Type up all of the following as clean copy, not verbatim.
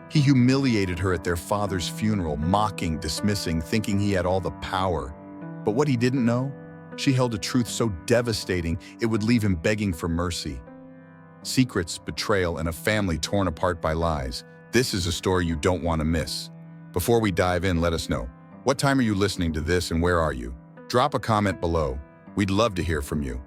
He humiliated her at their father's funeral, mocking, dismissing, thinking he had all the power. But what he didn't know? She held a truth so devastating it would leave him begging for mercy. Secrets, betrayal, and a family torn apart by lies. This is a story you don't want to miss. Before we dive in, let us know. What time are you listening to this and where are you? Drop a comment below. We'd love to hear from you.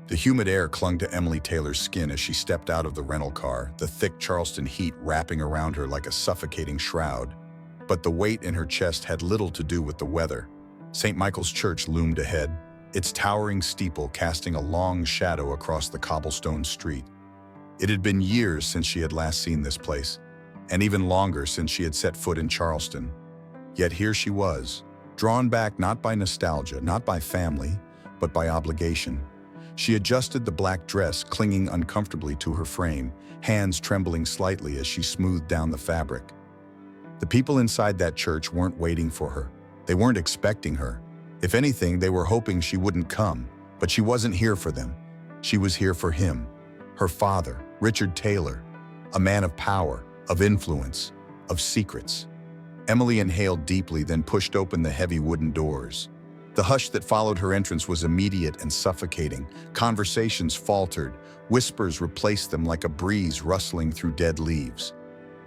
The humid air clung to Emily Taylor's skin as she stepped out of the rental car, the thick Charleston heat wrapping around her like a suffocating shroud. But the weight in her chest had little to do with the weather. St. Michael's Church loomed ahead, its towering steeple casting a long shadow across the cobblestone street. It had been years since she had last seen this place, and even longer since she had set foot in Charleston. Yet here she was, drawn back not by nostalgia, not by family, but by obligation. She adjusted the black dress, clinging uncomfortably to her frame, hands trembling slightly as she smoothed down the fabric. The people inside that church weren't waiting for her. They weren't expecting her. If anything, they were hoping she wouldn't come, but she wasn't here for them. She was here for him, her father, Richard Taylor, a man of power, of influence, of secrets. Emily inhaled deeply, then pushed open the heavy wooden doors. The hush that followed her entrance was immediate and suffocating. Conversations faltered, whispers replaced them like a breeze rustling through dead leaves.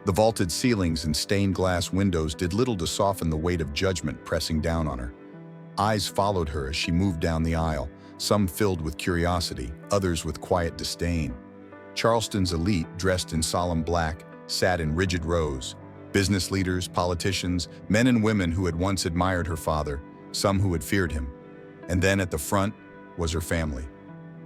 The vaulted ceilings and stained glass windows did little to soften the weight of judgment pressing down on her. Eyes followed her as she moved down the aisle, some filled with curiosity, others with quiet disdain. Charleston's elite, dressed in solemn black, sat in rigid rows. Business leaders, politicians, men and women who had once admired her father, some who had feared him. And then at the front was her family.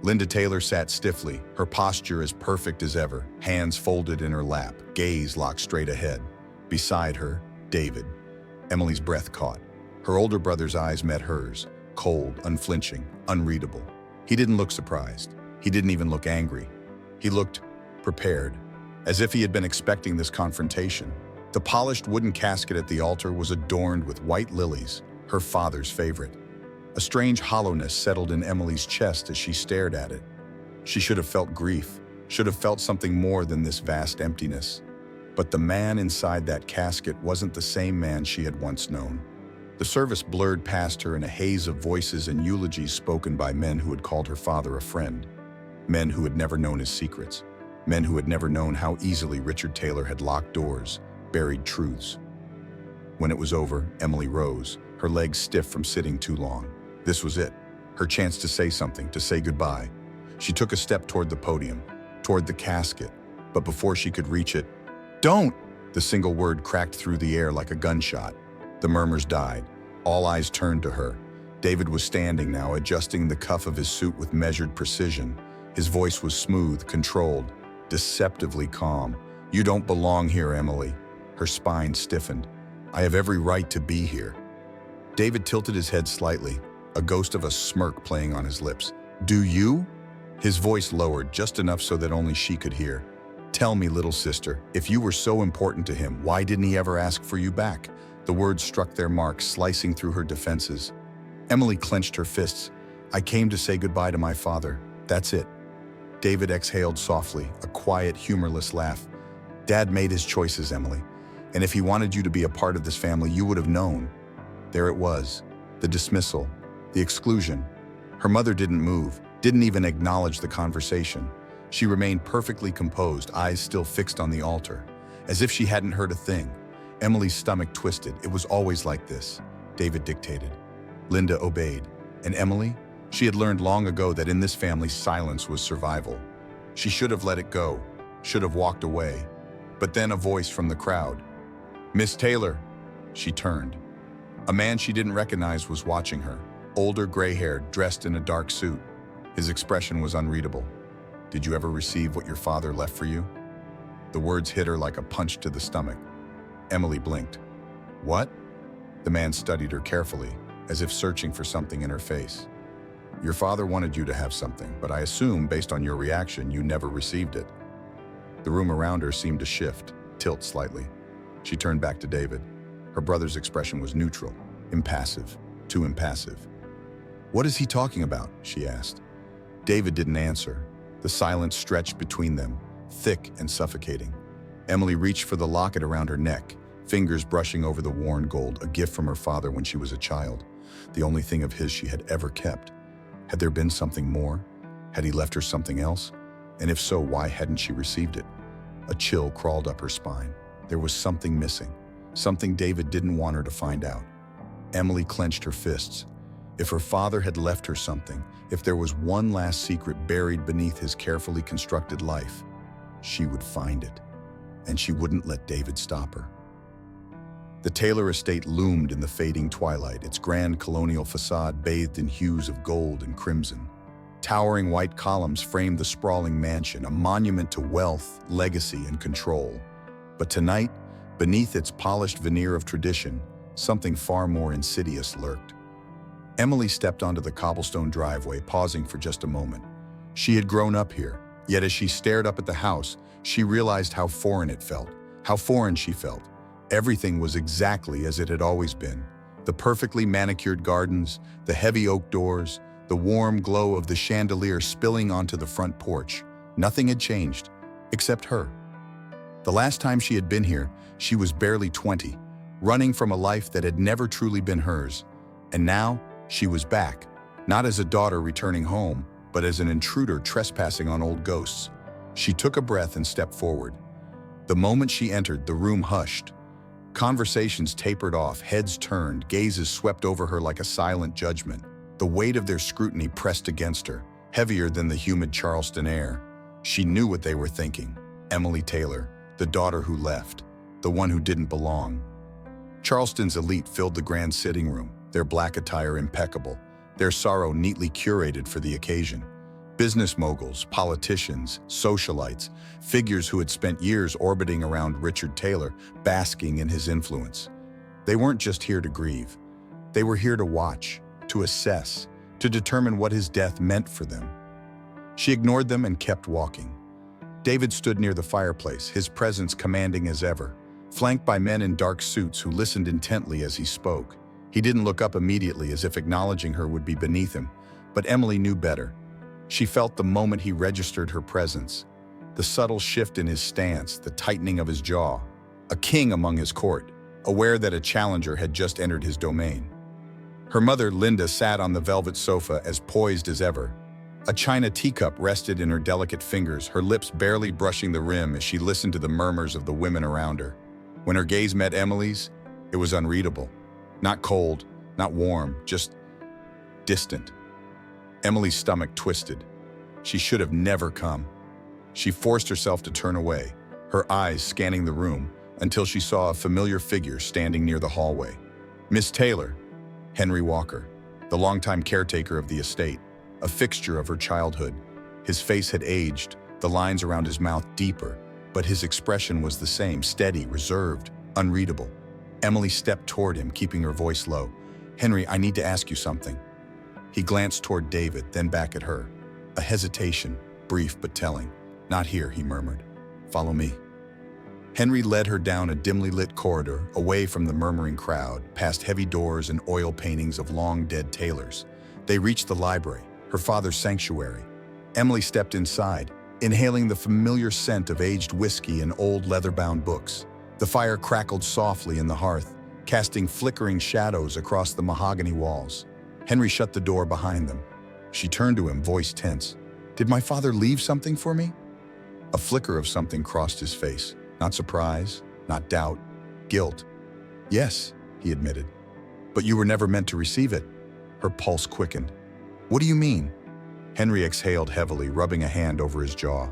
Linda Taylor sat stiffly, her posture as perfect as ever, hands folded in her lap, gaze locked straight ahead. Beside her, David. Emily's breath caught. Her older brother's eyes met hers, cold, unflinching, unreadable. He didn't look surprised. He didn't even look angry. He looked prepared, as if he had been expecting this confrontation. The polished wooden casket at the altar was adorned with white lilies, her father's favorite. A strange hollowness settled in Emily's chest as she stared at it. She should have felt grief, should have felt something more than this vast emptiness. But the man inside that casket wasn't the same man she had once known. The service blurred past her in a haze of voices and eulogies spoken by men who had called her father a friend. Men who had never known his secrets. Men who had never known how easily Richard Taylor had locked doors, buried truths. When it was over, Emily rose, her legs stiff from sitting too long. This was it, her chance to say something, to say goodbye. She took a step toward the podium, toward the casket, but before she could reach it, "Don't!" The single word cracked through the air like a gunshot. The murmurs died. All eyes turned to her. David was standing now, adjusting the cuff of his suit with measured precision. His voice was smooth, controlled, deceptively calm. "You don't belong here, Emily." Her spine stiffened. "I have every right to be here." David tilted his head slightly, a ghost of a smirk playing on his lips. "Do you?" His voice lowered just enough so that only she could hear. "Tell me, little sister, if you were so important to him, why didn't he ever ask for you back?" The words struck their mark, slicing through her defenses. Emily clenched her fists. "I came to say goodbye to my father. That's it." David exhaled softly, a quiet, humorless laugh. "Dad made his choices, Emily. And if he wanted you to be a part of this family, you would have known." There it was, the dismissal, the exclusion. Her mother didn't move, didn't even acknowledge the conversation. She remained perfectly composed, eyes still fixed on the altar, as if she hadn't heard a thing. Emily's stomach twisted. It was always like this, David dictated. Linda obeyed. And Emily? She had learned long ago that in this family, silence was survival. She should have let it go, should have walked away. But then a voice from the crowd. "Miss Taylor." She turned. A man she didn't recognize was watching her, older, gray-haired, dressed in a dark suit. His expression was unreadable. "Did you ever receive what your father left for you?" The words hit her like a punch to the stomach. Emily blinked. "What?" The man studied her carefully, as if searching for something in her face. "Your father wanted you to have something, but I assume, based on your reaction, you never received it." The room around her seemed to shift, tilt slightly. She turned back to David. Her brother's expression was neutral, impassive, too impassive. "What is he talking about?" she asked. David didn't answer. The silence stretched between them, thick and suffocating. Emily reached for the locket around her neck, fingers brushing over the worn gold, a gift from her father when she was a child, the only thing of his she had ever kept. Had there been something more? Had he left her something else? And if so, why hadn't she received it? A chill crawled up her spine. There was something missing, something David didn't want her to find out. Emily clenched her fists. If her father had left her something, if there was one last secret buried beneath his carefully constructed life, she would find it, and she wouldn't let David stop her. The Taylor estate loomed in the fading twilight, its grand colonial facade bathed in hues of gold and crimson. Towering white columns framed the sprawling mansion, a monument to wealth, legacy, and control. But tonight, beneath its polished veneer of tradition, something far more insidious lurked. Emily stepped onto the cobblestone driveway, pausing for just a moment. She had grown up here, yet as she stared up at the house, she realized how foreign it felt, how foreign she felt. Everything was exactly as it had always been. The perfectly manicured gardens, the heavy oak doors, the warm glow of the chandelier spilling onto the front porch. Nothing had changed, except her. The last time she had been here, she was barely 20, running from a life that had never truly been hers. And now, she was back, not as a daughter returning home, but as an intruder trespassing on old ghosts. She took a breath and stepped forward. The moment she entered, the room hushed. Conversations tapered off, heads turned, gazes swept over her like a silent judgment. The weight of their scrutiny pressed against her, heavier than the humid Charleston air. She knew what they were thinking. Emily Taylor, the daughter who left, the one who didn't belong. Charleston's elite filled the grand sitting room, their black attire impeccable, their sorrow neatly curated for the occasion. Business moguls, politicians, socialites, figures who had spent years orbiting around Richard Taylor, basking in his influence. They weren't just here to grieve. They were here to watch, to assess, to determine what his death meant for them. She ignored them and kept walking. David stood near the fireplace, his presence commanding as ever, flanked by men in dark suits who listened intently as he spoke. He didn't look up immediately, as if acknowledging her would be beneath him, but Emily knew better. She felt the moment he registered her presence, the subtle shift in his stance, the tightening of his jaw. A king among his court, aware that a challenger had just entered his domain. Her mother, Linda, sat on the velvet sofa as poised as ever. A china teacup rested in her delicate fingers, her lips barely brushing the rim as she listened to the murmurs of the women around her. When her gaze met Emily's, it was unreadable. Not cold, not warm, just distant. Emily's stomach twisted. She should have never come. She forced herself to turn away, her eyes scanning the room, until she saw a familiar figure standing near the hallway. Miss Taylor, Henry Walker, the longtime caretaker of the estate, a fixture of her childhood. His face had aged, the lines around his mouth deeper, but his expression was the same, steady, reserved, unreadable. Emily stepped toward him, keeping her voice low. "Henry, I need to ask you something." He glanced toward David, then back at her. A hesitation, brief but telling. "Not here," he murmured. "Follow me." Henry led her down a dimly lit corridor, away from the murmuring crowd, past heavy doors and oil paintings of long-dead Taylors. They reached the library, her father's sanctuary. Emily stepped inside, inhaling the familiar scent of aged whiskey and old leather-bound books. The fire crackled softly in the hearth, casting flickering shadows across the mahogany walls. Henry shut the door behind them. She turned to him, voice tense. "Did my father leave something for me?" A flicker of something crossed his face. Not surprise, not doubt, guilt. "Yes," he admitted. "But you were never meant to receive it." Her pulse quickened. "What do you mean?" Henry exhaled heavily, rubbing a hand over his jaw.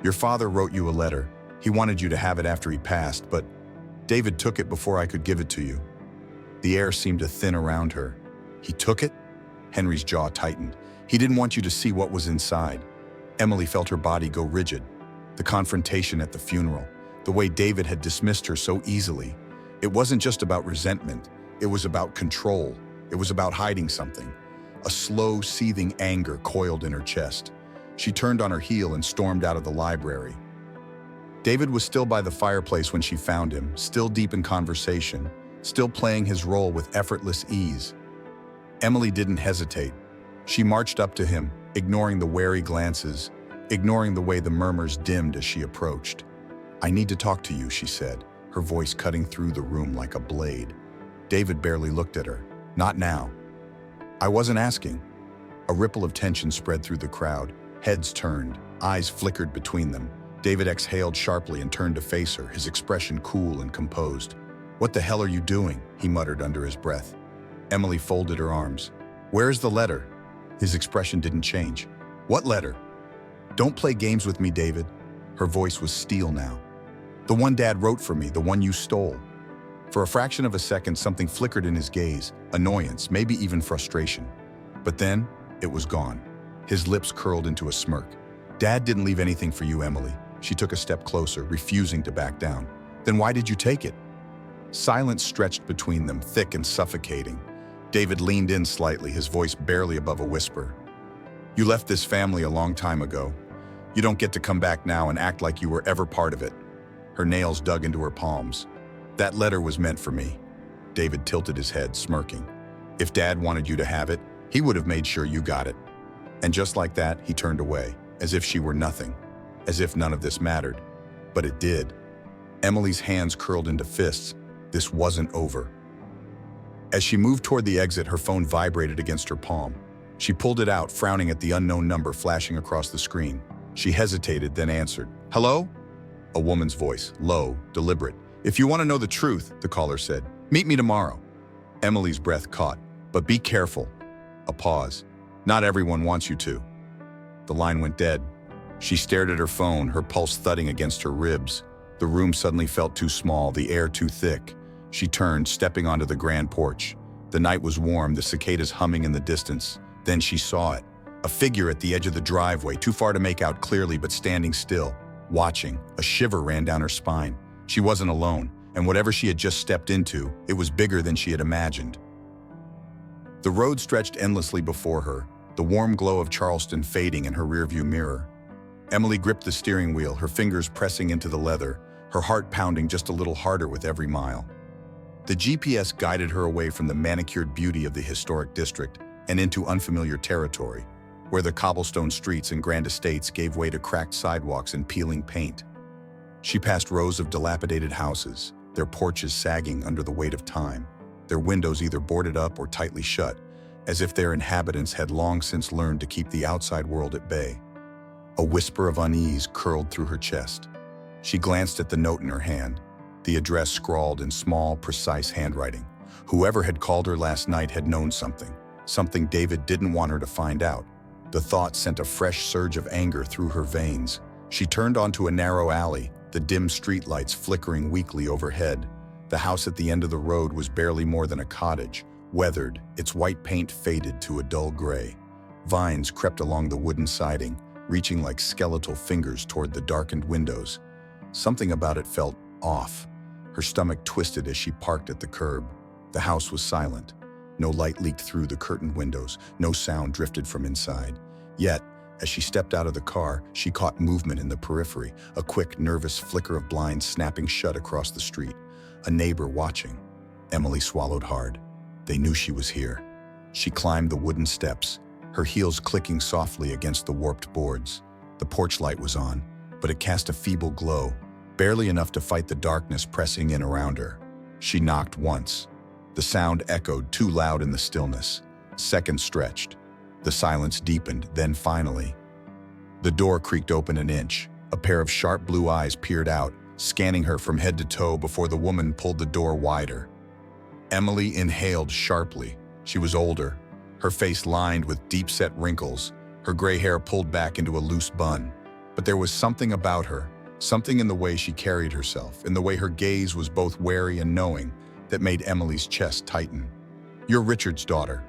"Your father wrote you a letter. He wanted you to have it after he passed, but David took it before I could give it to you." The air seemed to thin around her. "He took it?" Henry's jaw tightened. "He didn't want you to see what was inside." Emily felt her body go rigid. The confrontation at the funeral, the way David had dismissed her so easily. It wasn't just about resentment. It was about control. It was about hiding something. A slow, seething anger coiled in her chest. She turned on her heel and stormed out of the library. David was still by the fireplace when she found him, still deep in conversation, still playing his role with effortless ease. Emily didn't hesitate. She marched up to him, ignoring the wary glances, ignoring the way the murmurs dimmed as she approached. "I need to talk to you," she said, her voice cutting through the room like a blade. David barely looked at her. "Not now." "I wasn't asking." A ripple of tension spread through the crowd. Heads turned, eyes flickered between them. David exhaled sharply and turned to face her, his expression cool and composed. "What the hell are you doing?" he muttered under his breath. Emily folded her arms. "Where's the letter?" His expression didn't change. "What letter?" "Don't play games with me, David." Her voice was steel now. "The one Dad wrote for me, the one you stole." For a fraction of a second, something flickered in his gaze, annoyance, maybe even frustration. But then, it was gone. His lips curled into a smirk. "Dad didn't leave anything for you, Emily." She took a step closer, refusing to back down. "Then why did you take it?" Silence stretched between them, thick and suffocating. David leaned in slightly, his voice barely above a whisper. "You left this family a long time ago. You don't get to come back now and act like you were ever part of it." Her nails dug into her palms. "That letter was meant for me." David tilted his head, smirking. "If Dad wanted you to have it, he would have made sure you got it." And just like that, he turned away, as if she were nothing, as if none of this mattered. But it did. Emily's hands curled into fists. This wasn't over. As she moved toward the exit, her phone vibrated against her palm. She pulled it out, frowning at the unknown number flashing across the screen. She hesitated, then answered. "Hello?" A woman's voice, low, deliberate. "If you want to know the truth," the caller said, "meet me tomorrow." Emily's breath caught. "But be careful." A pause. "Not everyone wants you to." The line went dead. She stared at her phone, her pulse thudding against her ribs. The room suddenly felt too small, the air too thick. She turned, stepping onto the grand porch. The night was warm, the cicadas humming in the distance. Then she saw it. A figure at the edge of the driveway, too far to make out clearly, but standing still, watching. A shiver ran down her spine. She wasn't alone, and whatever she had just stepped into, it was bigger than she had imagined. The road stretched endlessly before her, the warm glow of Charleston fading in her rearview mirror. Emily gripped the steering wheel, her fingers pressing into the leather, her heart pounding just a little harder with every mile. The GPS guided her away from the manicured beauty of the historic district and into unfamiliar territory, where the cobblestone streets and grand estates gave way to cracked sidewalks and peeling paint. She passed rows of dilapidated houses, their porches sagging under the weight of time, their windows either boarded up or tightly shut, as if their inhabitants had long since learned to keep the outside world at bay. A whisper of unease curled through her chest. She glanced at the note in her hand, the address scrawled in small, precise handwriting. Whoever had called her last night had known something David didn't want her to find out. The thought sent a fresh surge of anger through her veins. She turned onto a narrow alley, the dim streetlights flickering weakly overhead. The house at the end of the road was barely more than a cottage, weathered, its white paint faded to a dull gray. Vines crept along the wooden siding, reaching like skeletal fingers toward the darkened windows. Something about it felt off. Her stomach twisted as she parked at the curb. The house was silent. No light leaked through the curtained windows, no sound drifted from inside. Yet, as she stepped out of the car, she caught movement in the periphery, a quick, nervous flicker of blinds snapping shut across the street. A neighbor watching. Emily swallowed hard. They knew she was here. She climbed the wooden steps, her heels clicking softly against the warped boards. The porch light was on, but it cast a feeble glow, barely enough to fight the darkness pressing in around her. She knocked once. The sound echoed too loud in the stillness. Seconds stretched. The silence deepened, then finally. The door creaked open an inch. A pair of sharp blue eyes peered out, scanning her from head to toe before the woman pulled the door wider. Emily inhaled sharply. She was older, her face lined with deep-set wrinkles, her gray hair pulled back into a loose bun. But there was something about her, something in the way she carried herself, in the way her gaze was both wary and knowing, that made Emily's chest tighten. "You're Richard's daughter."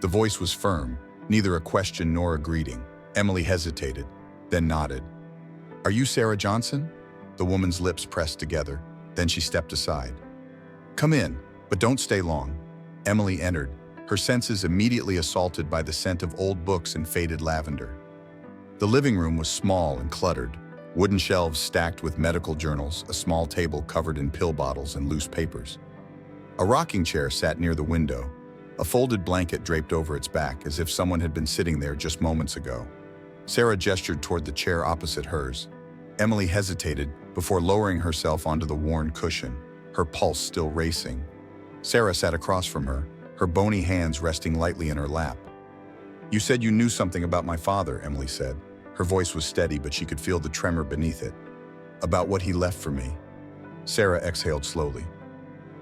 The voice was firm, neither a question nor a greeting. Emily hesitated, then nodded. "Are you Sarah Johnson?" The woman's lips pressed together, then she stepped aside. "Come in, but don't stay long." Emily entered, her senses immediately assaulted by the scent of old books and faded lavender. The living room was small and cluttered, wooden shelves stacked with medical journals, a small table covered in pill bottles and loose papers. A rocking chair sat near the window, a folded blanket draped over its back as if someone had been sitting there just moments ago. Sarah gestured toward the chair opposite hers. Emily hesitated before lowering herself onto the worn cushion, her pulse still racing. Sarah sat across from her, her bony hands resting lightly in her lap. "You said you knew something about my father," Emily said. Her voice was steady, but she could feel the tremor beneath it. "About what he left for me." Sarah exhaled slowly.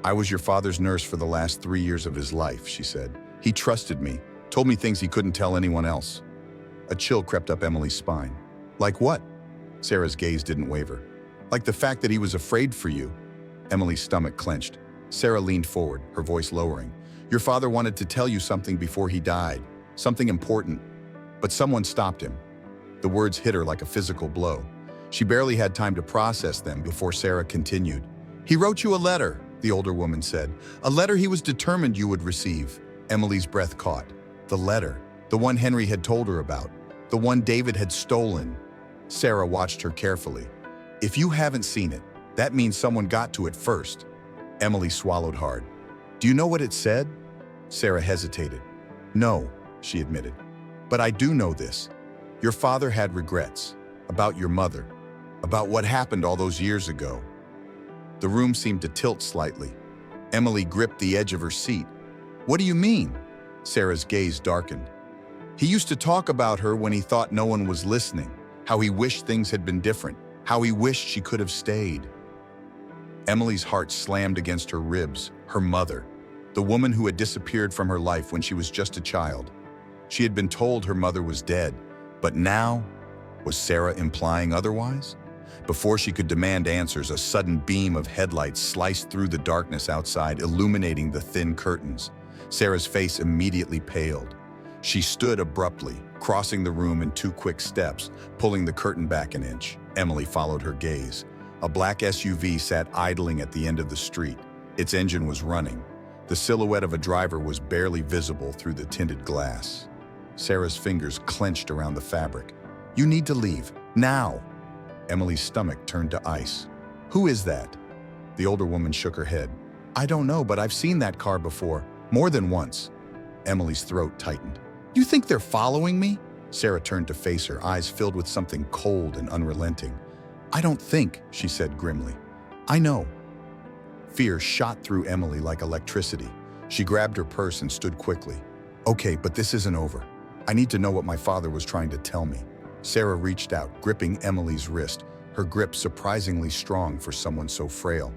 "I was your father's nurse for the last 3 years of his life," she said. "He trusted me, told me things he couldn't tell anyone else." A chill crept up Emily's spine. "Like what?" Sarah's gaze didn't waver. "Like the fact that he was afraid for you." Emily's stomach clenched. Sarah leaned forward, her voice lowering. "Your father wanted to tell you something before he died, something important, but someone stopped him." The words hit her like a physical blow. She barely had time to process them before Sarah continued. "He wrote you a letter," the older woman said. "A letter he was determined you would receive." Emily's breath caught. The letter, the one Henry had told her about, the one David had stolen. Sarah watched her carefully. "If you haven't seen it, that means someone got to it first." Emily swallowed hard. "Do you know what it said?" Sarah hesitated. "No," she admitted. "But I do know this. Your father had regrets. About your mother. About what happened all those years ago." The room seemed to tilt slightly. Emily gripped the edge of her seat. "What do you mean?" Sarah's gaze darkened. "He used to talk about her when he thought no one was listening, how he wished things had been different, how he wished she could have stayed." Emily's heart slammed against her ribs. Her mother, the woman who had disappeared from her life when she was just a child. She had been told her mother was dead, but now, was Sarah implying otherwise? Before she could demand answers, a sudden beam of headlights sliced through the darkness outside, illuminating the thin curtains. Sarah's face immediately paled. She stood abruptly, crossing the room in 2 quick steps, pulling the curtain back an inch. Emily followed her gaze. A black SUV sat idling at the end of the street. Its engine was running. The silhouette of a driver was barely visible through the tinted glass. Sarah's fingers clenched around the fabric. "You need to leave, now!" Emily's stomach turned to ice. "Who is that?" The older woman shook her head. "I don't know, but I've seen that car before, more than once." Emily's throat tightened. "You think they're following me?" Sarah turned to face her, eyes filled with something cold and unrelenting. "I don't think," she said grimly. "I know." Fear shot through Emily like electricity. She grabbed her purse and stood quickly. "Okay, but this isn't over. I need to know what my father was trying to tell me." Sarah reached out, gripping Emily's wrist, her grip surprisingly strong for someone so frail.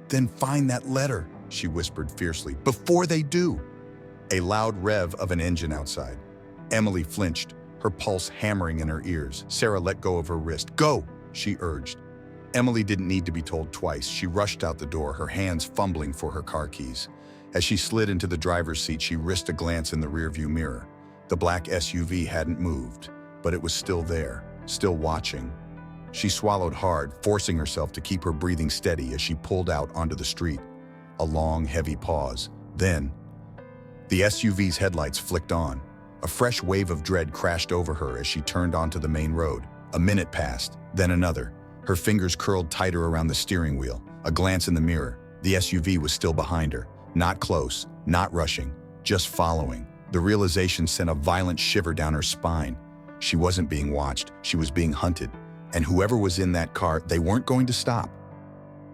"Then find that letter," she whispered fiercely, "before they do." A loud rev of an engine outside. Emily flinched, her pulse hammering in her ears. Sarah let go of her wrist. "Go!" she urged. Emily didn't need to be told twice. She rushed out the door, her hands fumbling for her car keys. As she slid into the driver's seat, she risked a glance in the rearview mirror. The black SUV hadn't moved, but it was still there, still watching. She swallowed hard, forcing herself to keep her breathing steady as she pulled out onto the street. A long, heavy pause. Then, the SUV's headlights flicked on. A fresh wave of dread crashed over her as she turned onto the main road. A minute passed, then another. Her fingers curled tighter around the steering wheel. A glance in the mirror. The SUV was still behind her. Not close, not rushing, just following. The realization sent a violent shiver down her spine. She wasn't being watched, she was being hunted. And whoever was in that car, they weren't going to stop.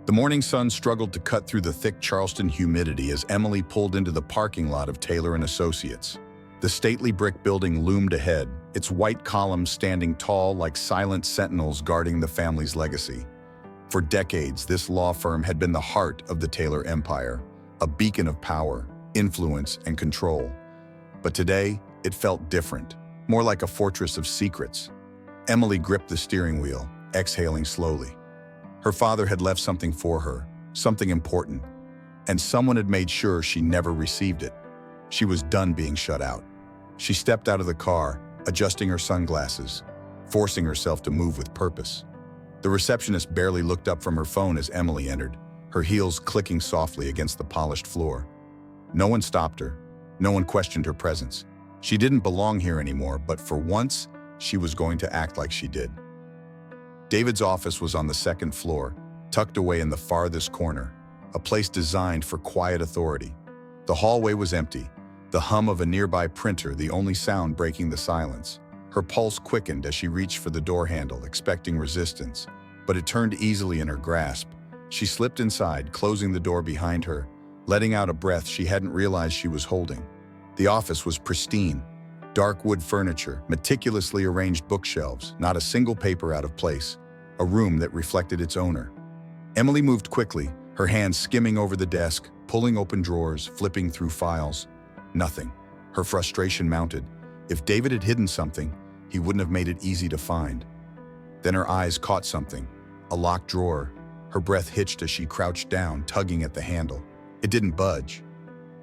The morning sun struggled to cut through the thick Charleston humidity as Emily pulled into the parking lot of Taylor & Associates. The stately brick building loomed ahead, its white columns standing tall like silent sentinels guarding the family's legacy. For decades, this law firm had been the heart of the Taylor empire, a beacon of power, influence, and control. But today, it felt different, more like a fortress of secrets. Emily gripped the steering wheel, exhaling slowly. Her father had left something for her, something important, and someone had made sure she never received it. She was done being shut out. She stepped out of the car, adjusting her sunglasses, forcing herself to move with purpose. The receptionist barely looked up from her phone as Emily entered, her heels clicking softly against the polished floor. No one stopped her. No one questioned her presence. She didn't belong here anymore, but for once, she was going to act like she did. David's office was on the second floor, tucked away in the farthest corner, a place designed for quiet authority. The hallway was empty, the hum of a nearby printer the only sound breaking the silence. Her pulse quickened as she reached for the door handle, expecting resistance, but it turned easily in her grasp. She slipped inside, closing the door behind her, letting out a breath she hadn't realized she was holding. The office was pristine. Dark wood furniture, meticulously arranged bookshelves, not a single paper out of place. A room that reflected its owner. Emily moved quickly, her hands skimming over the desk, pulling open drawers, flipping through files. Nothing. Her frustration mounted. If David had hidden something, he wouldn't have made it easy to find. Then her eyes caught something. A locked drawer. Her breath hitched as she crouched down, tugging at the handle. It didn't budge.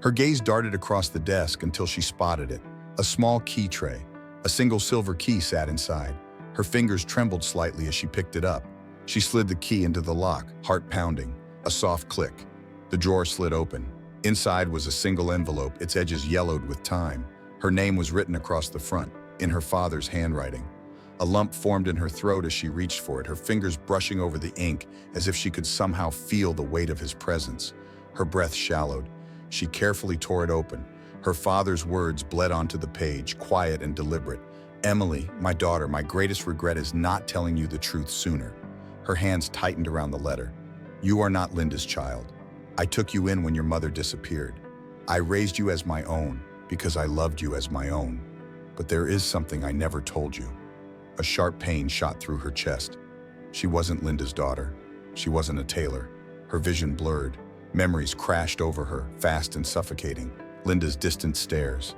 Her gaze darted across the desk until she spotted it. A small key tray. A single silver key sat inside. Her fingers trembled slightly as she picked it up. She slid the key into the lock, heart pounding. A soft click. The drawer slid open. Inside was a single envelope, its edges yellowed with time. Her name was written across the front, in her father's handwriting. A lump formed in her throat as she reached for it, her fingers brushing over the ink as if she could somehow feel the weight of his presence. Her breath shallowed. She carefully tore it open. Her father's words bled onto the page, quiet and deliberate. "Emily, my daughter, my greatest regret is not telling you the truth sooner." Her hands tightened around the letter. "You are not Linda's child. I took you in when your mother disappeared. I raised you as my own because I loved you as my own. But there is something I never told you." A sharp pain shot through her chest. She wasn't Linda's daughter. She wasn't a tailor. Her vision blurred. Memories crashed over her, fast and suffocating. Linda's distant stares.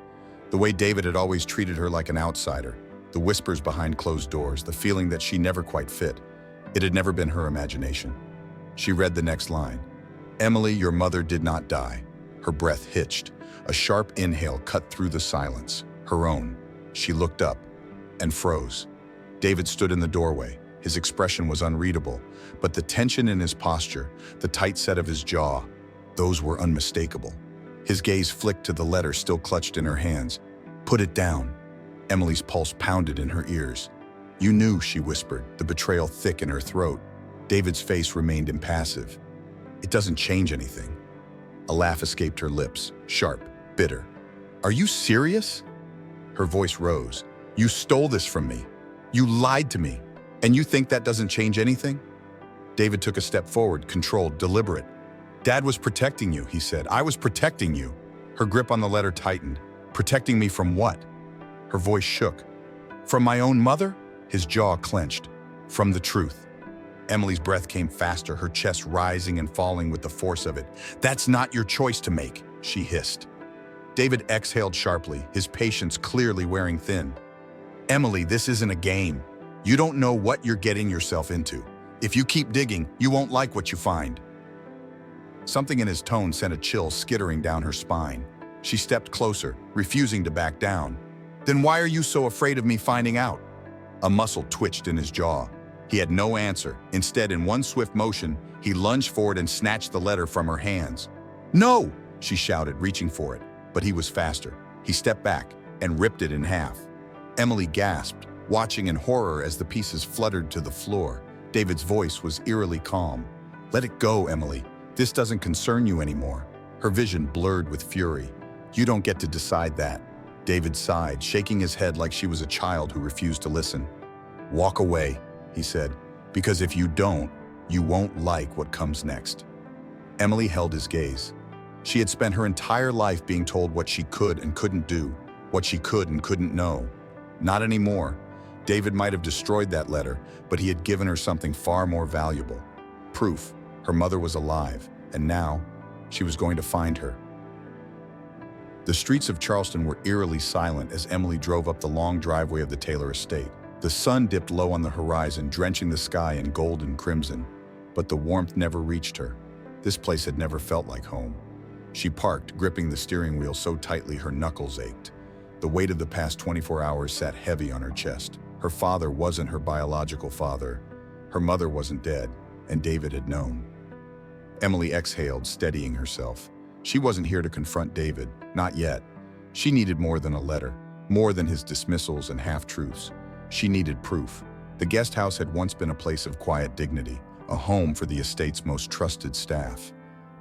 The way David had always treated her like an outsider. The whispers behind closed doors, the feeling that she never quite fit. It had never been her imagination. She read the next line. "Emily, your mother did not die." Her breath hitched. A sharp inhale cut through the silence. Her own. She looked up and froze. David stood in the doorway. His expression was unreadable, but the tension in his posture, the tight set of his jaw, those were unmistakable. His gaze flicked to the letter still clutched in her hands. "Put it down." Emily's pulse pounded in her ears. "You knew," she whispered, the betrayal thick in her throat. David's face remained impassive. "It doesn't change anything." A laugh escaped her lips, sharp, bitter. "Are you serious?" Her voice rose. "You stole this from me. You lied to me. And you think that doesn't change anything?" David took a step forward, controlled, deliberate. "Dad was protecting you," he said. "I was protecting you." Her grip on the letter tightened. "Protecting me from what?" Her voice shook. "From my own mother?" His jaw clenched. "From the truth." Emily's breath came faster, her chest rising and falling with the force of it. "That's not your choice to make," she hissed. David exhaled sharply, his patience clearly wearing thin. "Emily, this isn't a game. You don't know what you're getting yourself into. If you keep digging, you won't like what you find." Something in his tone sent a chill skittering down her spine. She stepped closer, refusing to back down. "Then why are you so afraid of me finding out?" A muscle twitched in his jaw. He had no answer. Instead, in one swift motion, he lunged forward and snatched the letter from her hands. "No!" she shouted, reaching for it. But he was faster. He stepped back and ripped it in half. Emily gasped, watching in horror as the pieces fluttered to the floor. David's voice was eerily calm. "Let it go, Emily. This doesn't concern you anymore." Her vision blurred with fury. "You don't get to decide that." David sighed, shaking his head like she was a child who refused to listen. "Walk away," he said, "because if you don't, you won't like what comes next." Emily held his gaze. She had spent her entire life being told what she could and couldn't do, what she could and couldn't know. Not anymore. David might have destroyed that letter, but he had given her something far more valuable. Proof. Her mother was alive, and now she was going to find her. The streets of Charleston were eerily silent as Emily drove up the long driveway of the Taylor estate. The sun dipped low on the horizon, drenching the sky in gold and crimson, but the warmth never reached her. This place had never felt like home. She parked, gripping the steering wheel so tightly her knuckles ached. The weight of the past 24 hours sat heavy on her chest. Her father wasn't her biological father. Her mother wasn't dead, and David had known. Emily exhaled, steadying herself. She wasn't here to confront David, not yet. She needed more than a letter, more than his dismissals and half-truths. She needed proof. The guest house had once been a place of quiet dignity, a home for the estate's most trusted staff.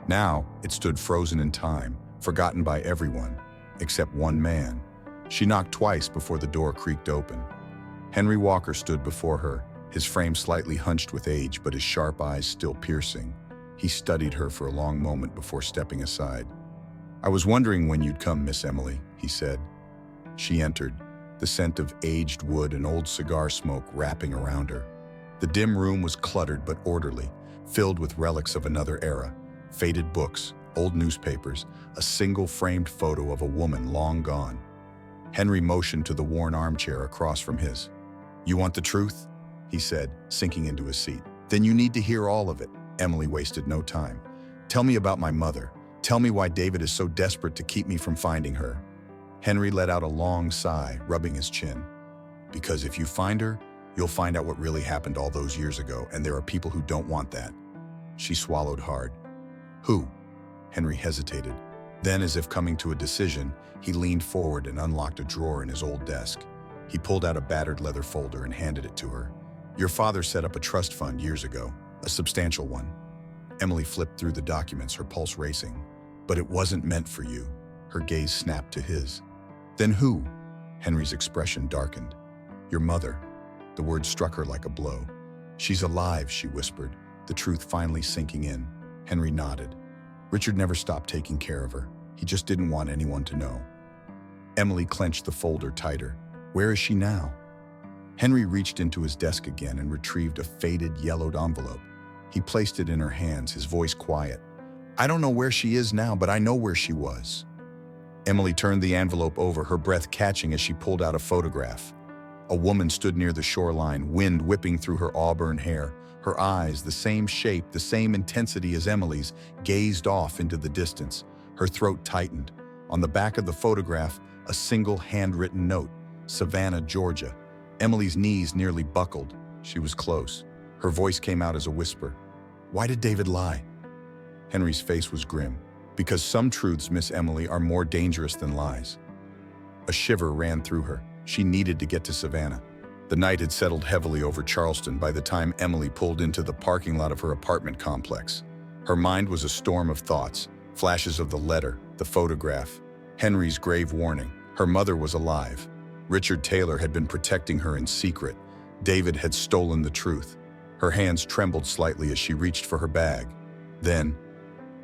Now, it stood frozen in time, forgotten by everyone, except one man. She knocked twice before the door creaked open. Henry Walker stood before her, his frame slightly hunched with age, but his sharp eyes still piercing. He studied her for a long moment before stepping aside. "I was wondering when you'd come, Miss Emily," he said. She entered, the scent of aged wood and old cigar smoke wrapping around her. The dim room was cluttered but orderly, filled with relics of another era, faded books, old newspapers, a single framed photo of a woman long gone. Henry motioned to the worn armchair across from his. "You want the truth?" he said, sinking into his seat. "Then you need to hear all of it." Emily wasted no time. "Tell me about my mother. Tell me why David is so desperate to keep me from finding her." Henry let out a long sigh, rubbing his chin. "Because if you find her, you'll find out what really happened all those years ago, and there are people who don't want that." She swallowed hard. "Who?" Henry hesitated. Then, as if coming to a decision, he leaned forward and unlocked a drawer in his old desk. He pulled out a battered leather folder and handed it to her. "Your father set up a trust fund years ago, a substantial one." Emily flipped through the documents, her pulse racing. "But it wasn't meant for you." Her gaze snapped to his. "Then who?" Henry's expression darkened. "Your mother." The word struck her like a blow. "She's alive," she whispered, the truth finally sinking in. Henry nodded. Richard never stopped taking care of her. He just didn't want anyone to know. Emily clenched the folder tighter. "Where is she now?" Henry reached into his desk again and retrieved a faded, yellowed envelope. He placed it in her hands, his voice quiet. "I don't know where she is now, but I know where she was." Emily turned the envelope over, her breath catching as she pulled out a photograph. A woman stood near the shoreline, wind whipping through her auburn hair. Her eyes, the same shape, the same intensity as Emily's, gazed off into the distance. Her throat tightened. On the back of the photograph, a single handwritten note, "Savannah, Georgia." Emily's knees nearly buckled. She was close. Her voice came out as a whisper. "Why did David lie?" Henry's face was grim. "Because some truths, Miss Emily, are more dangerous than lies." A shiver ran through her. She needed to get to Savannah. The night had settled heavily over Charleston by the time Emily pulled into the parking lot of her apartment complex. Her mind was a storm of thoughts, flashes of the letter, the photograph, Henry's grave warning. Her mother was alive. Richard Taylor had been protecting her in secret. David had stolen the truth. Her hands trembled slightly as she reached for her bag. Then,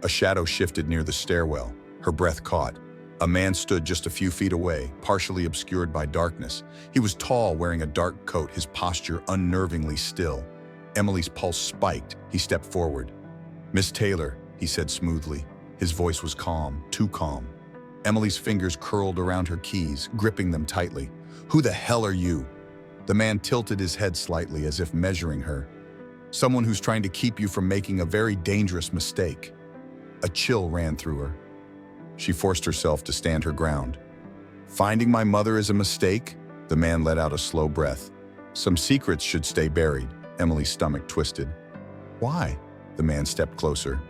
a shadow shifted near the stairwell. Her breath caught. A man stood just a few feet away, partially obscured by darkness. He was tall, wearing a dark coat, his posture unnervingly still. Emily's pulse spiked. He stepped forward. "Miss Taylor," he said smoothly. His voice was calm, too calm. Emily's fingers curled around her keys, gripping them tightly. "Who the hell are you?" The man tilted his head slightly as if measuring her. "Someone who's trying to keep you from making a very dangerous mistake." A chill ran through her. She forced herself to stand her ground. "Finding my mother is a mistake?" The man let out a slow breath. "Some secrets should stay buried." Emily's stomach twisted. "Why?" The man stepped closer.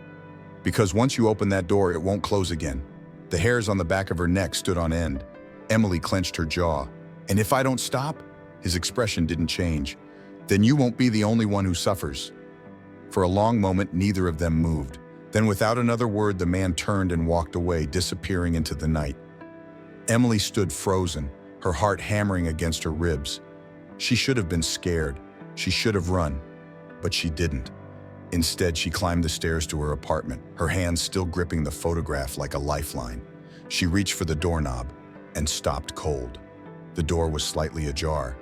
"Because once you open that door, it won't close again." The hairs on the back of her neck stood on end. Emily clenched her jaw. "And if I don't stop?" His expression didn't change. "Then you won't be the only one who suffers." For a long moment, neither of them moved. Then without another word, the man turned and walked away, disappearing into the night. Emily stood frozen, her heart hammering against her ribs. She should have been scared. She should have run. But she didn't. Instead, she climbed the stairs to her apartment, her hands still gripping the photograph like a lifeline. She reached for the doorknob and stopped cold. The door was slightly ajar.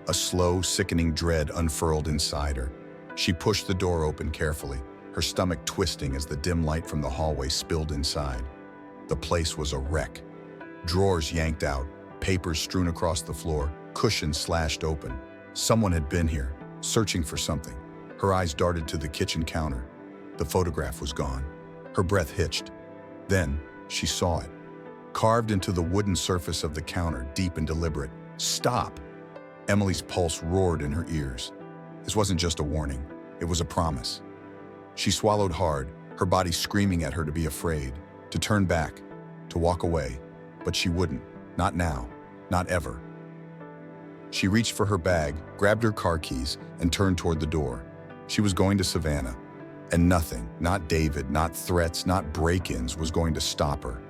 A slow, sickening dread unfurled inside her. She pushed the door open carefully, her stomach twisting as the dim light from the hallway spilled inside. The place was a wreck. Drawers yanked out, papers strewn across the floor, cushions slashed open. Someone had been here, searching for something. Her eyes darted to the kitchen counter. The photograph was gone. Her breath hitched. Then, she saw it. Carved into the wooden surface of the counter, deep and deliberate. "Stop!" Emily's pulse roared in her ears. This wasn't just a warning. It was a promise. She swallowed hard, her body screaming at her to be afraid, to turn back, to walk away. But she wouldn't. Not now. Not ever. She reached for her bag, grabbed her car keys, and turned toward the door. She was going to Savannah. And nothing, not David, not threats, not break-ins, was going to stop her.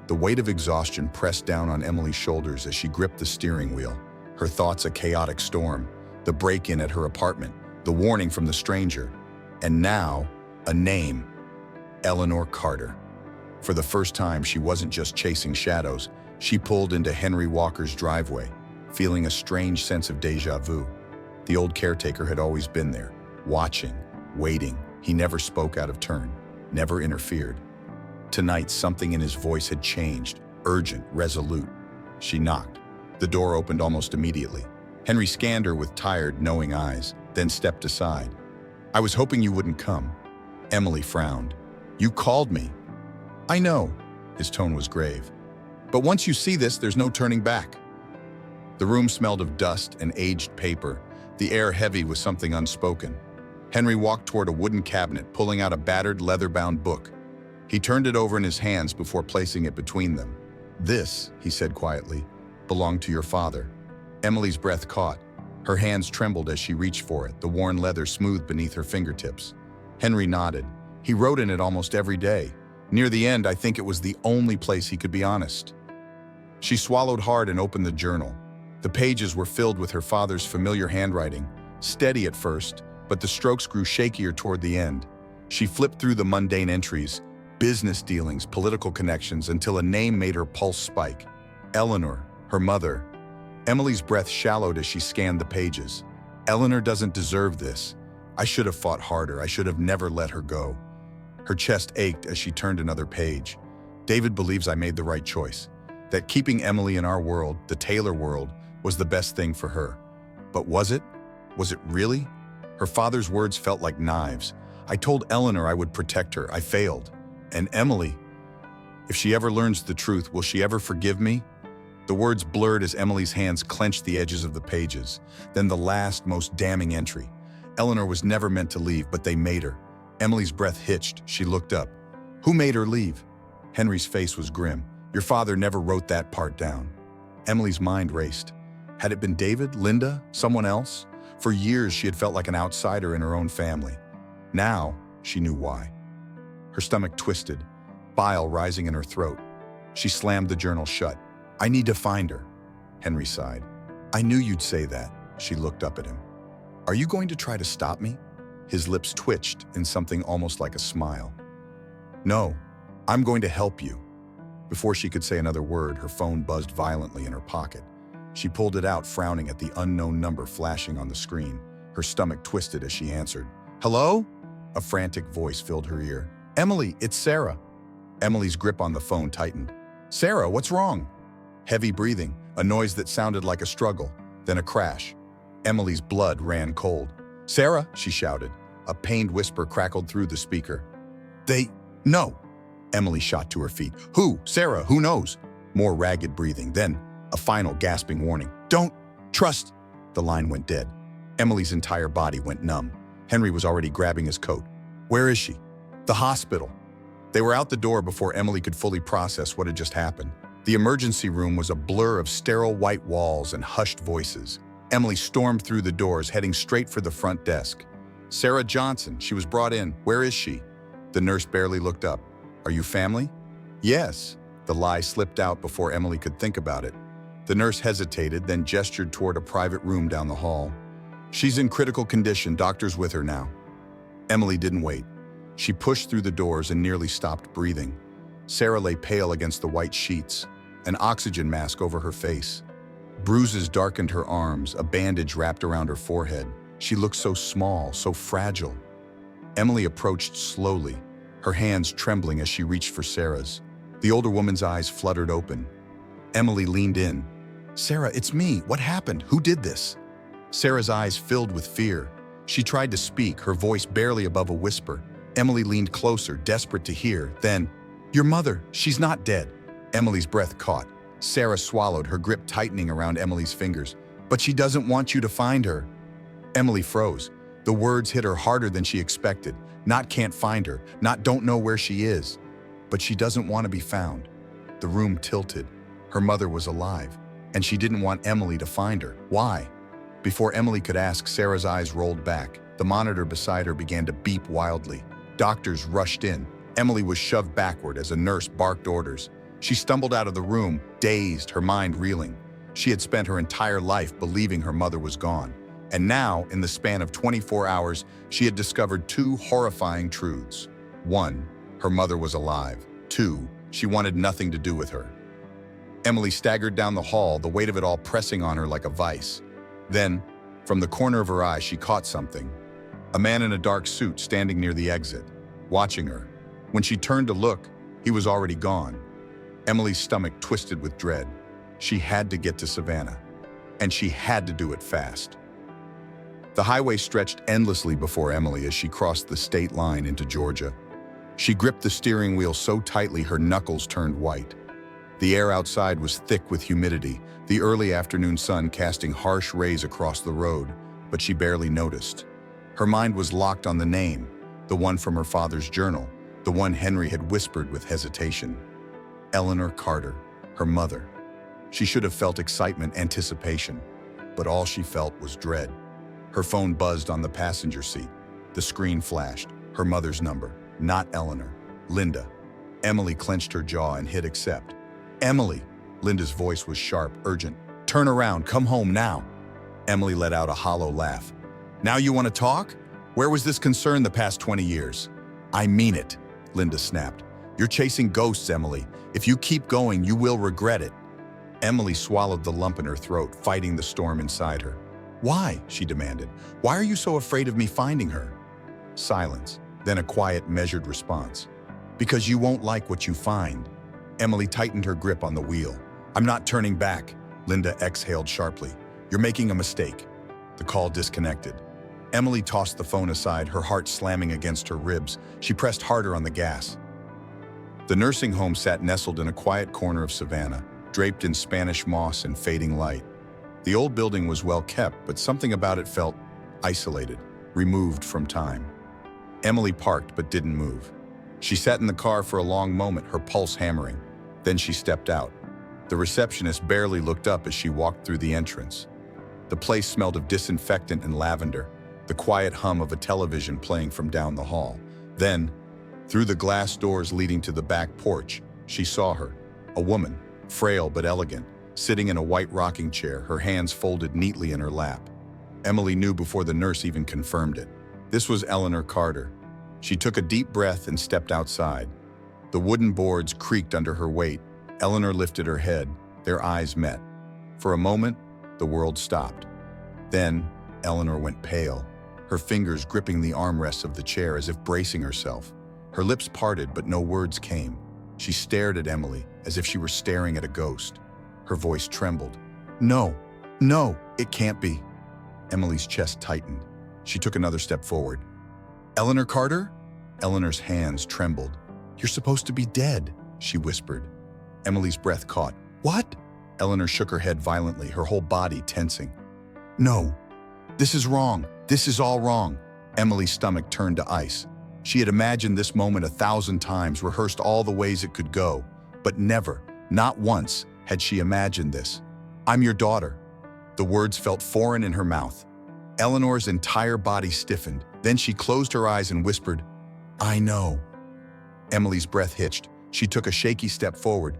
The weight of exhaustion pressed down on Emily's shoulders as she gripped the steering wheel. Her thoughts a chaotic storm, the break-in at her apartment, the warning from the stranger, and now, a name, Eleanor Carter. For the first time, she wasn't just chasing shadows. She pulled into Henry Walker's driveway, feeling a strange sense of déjà vu. The old caretaker had always been there, watching, waiting. He never spoke out of turn, never interfered. Tonight, something in his voice had changed, urgent, resolute. She knocked. The door opened almost immediately. Henry scanned her with tired, knowing eyes, then stepped aside. "I was hoping you wouldn't come." Emily frowned. "You called me." "I know." His tone was grave. "But once you see this, there's no turning back." The room smelled of dust and aged paper, the air heavy with something unspoken. Henry walked toward a wooden cabinet, pulling out a battered, leather-bound book. He turned it over in his hands before placing it between them. "This," he said quietly, "belonged to your father." Emily's breath caught. Her hands trembled as she reached for it, the worn leather smooth beneath her fingertips. Henry nodded. He wrote in it almost every day. Near the end, I think it was the only place he could be honest. She swallowed hard and opened the journal. The pages were filled with her father's familiar handwriting, steady at first, but the strokes grew shakier toward the end. She flipped through the mundane entries, business dealings, political connections, until a name made her pulse spike. Eleanor, her mother. Emily's breath shallowed as she scanned the pages. Eleanor doesn't deserve this. I should have fought harder. I should have never let her go. Her chest ached as she turned another page. David believes I made the right choice. That keeping Emily in our world, the Taylor world, was the best thing for her. But was it? Was it really? Her father's words felt like knives. I told Eleanor I would protect her. I failed. And Emily, if she ever learns the truth, will she ever forgive me? The words blurred as Emily's hands clenched the edges of the pages. Then the last, most damning entry. Eleanor was never meant to leave, but they made her. Emily's breath hitched. She looked up. Who made her leave? Henry's face was grim. Your father never wrote that part down. Emily's mind raced. Had it been David, Linda, someone else? For years, she had felt like an outsider in her own family. Now, she knew why. Her stomach twisted, bile rising in her throat. She slammed the journal shut. I need to find her, Henry sighed. I knew you'd say that. She looked up at him. Are you going to try to stop me? His lips twitched in something almost like a smile. No, I'm going to help you. Before she could say another word, her phone buzzed violently in her pocket. She pulled it out, frowning at the unknown number flashing on the screen. Her stomach twisted as she answered. Hello? A frantic voice filled her ear. Emily, it's Sarah. Emily's grip on the phone tightened. Sarah, what's wrong? Heavy breathing, a noise that sounded like a struggle, then a crash. Emily's blood ran cold. Sarah, she shouted. A pained whisper crackled through the speaker. No. Emily shot to her feet. Who? Sarah, who knows? More ragged breathing, then a final gasping warning. Don't trust. The line went dead. Emily's entire body went numb. Henry was already grabbing his coat. Where is she? The hospital. They were out the door before Emily could fully process what had just happened. The emergency room was a blur of sterile white walls and hushed voices. Emily stormed through the doors, heading straight for the front desk. Sarah Johnson, she was brought in. Where is she? The nurse barely looked up. Are you family? Yes. The lie slipped out before Emily could think about it. The nurse hesitated, then gestured toward a private room down the hall. She's in critical condition. Doctor's with her now. Emily didn't wait. She pushed through the doors and nearly stopped breathing. Sarah lay pale against the white sheets, an oxygen mask over her face. Bruises darkened her arms, a bandage wrapped around her forehead. She looked so small, so fragile. Emily approached slowly, her hands trembling as she reached for Sarah's. The older woman's eyes fluttered open. Emily leaned in. Sarah, it's me. What happened? Who did this? Sarah's eyes filled with fear. She tried to speak, her voice barely above a whisper. Emily leaned closer, desperate to hear. Then, your mother, she's not dead. Emily's breath caught. Sarah swallowed, her grip tightening around Emily's fingers. But she doesn't want you to find her. Emily froze. The words hit her harder than she expected. Not can't find her, not don't know where she is. But she doesn't want to be found. The room tilted. Her mother was alive, and she didn't want Emily to find her. Why? Before Emily could ask, Sarah's eyes rolled back. The monitor beside her began to beep wildly. Doctors rushed in. Emily was shoved backward as a nurse barked orders. She stumbled out of the room, dazed, her mind reeling. She had spent her entire life believing her mother was gone. And now, in the span of 24 hours, she had discovered two horrifying truths. 1, her mother was alive. 2, she wanted nothing to do with her. Emily staggered down the hall, the weight of it all pressing on her like a vice. Then, from the corner of her eye, she caught something. A man in a dark suit standing near the exit, watching her. When she turned to look, he was already gone. Emily's stomach twisted with dread. She had to get to Savannah, and she had to do it fast. The highway stretched endlessly before Emily as she crossed the state line into Georgia. She gripped the steering wheel so tightly her knuckles turned white. The air outside was thick with humidity, the early afternoon sun casting harsh rays across the road, but she barely noticed. Her mind was locked on the name, the one from her father's journal, the one Henry had whispered with hesitation. Eleanor Carter, her mother. She should have felt excitement, anticipation, but all she felt was dread. Her phone buzzed on the passenger seat. The screen flashed. Her mother's number. Not Eleanor. Linda. Emily clenched her jaw and hit accept. Emily! Linda's voice was sharp, urgent. Turn around, come home now. Emily let out a hollow laugh. Now you want to talk? Where was this concern the past 20 years? I mean it, Linda snapped. You're chasing ghosts, Emily. If you keep going, you will regret it. Emily swallowed the lump in her throat, fighting the storm inside her. Why? She demanded. Why are you so afraid of me finding her? Silence, then a quiet, measured response. Because you won't like what you find. Emily tightened her grip on the wheel. I'm not turning back, Linda exhaled sharply. You're making a mistake. The call disconnected. Emily tossed the phone aside, her heart slamming against her ribs. She pressed harder on the gas. The nursing home sat nestled in a quiet corner of Savannah, draped in Spanish moss and fading light. The old building was well kept, but something about it felt isolated, removed from time. Emily parked but didn't move. She sat in the car for a long moment, her pulse hammering. Then she stepped out. The receptionist barely looked up as she walked through the entrance. The place smelled of disinfectant and lavender, the quiet hum of a television playing from down the hall. Then, through the glass doors leading to the back porch, she saw her, a woman, frail but elegant, sitting in a white rocking chair, her hands folded neatly in her lap. Emily knew before the nurse even confirmed it. This was Eleanor Carter. She took a deep breath and stepped outside. The wooden boards creaked under her weight. Eleanor lifted her head. Their eyes met. For a moment, the world stopped. Then, Eleanor went pale, her fingers gripping the armrests of the chair as if bracing herself. Her lips parted, but no words came. She stared at Emily as if she were staring at a ghost. Her voice trembled. No, it can't be. Emily's chest tightened. She took another step forward. Eleanor Carter? Eleanor's hands trembled. You're supposed to be dead, she whispered. Emily's breath caught. What? Eleanor shook her head violently, her whole body tensing. No, this is wrong. This is all wrong. Emily's stomach turned to ice. She had imagined this moment 1,000 times, rehearsed all the ways it could go, but never, not once, had she imagined this. I'm your daughter. The words felt foreign in her mouth. Eleanor's entire body stiffened. Then she closed her eyes and whispered, I know. Emily's breath hitched. She took a shaky step forward.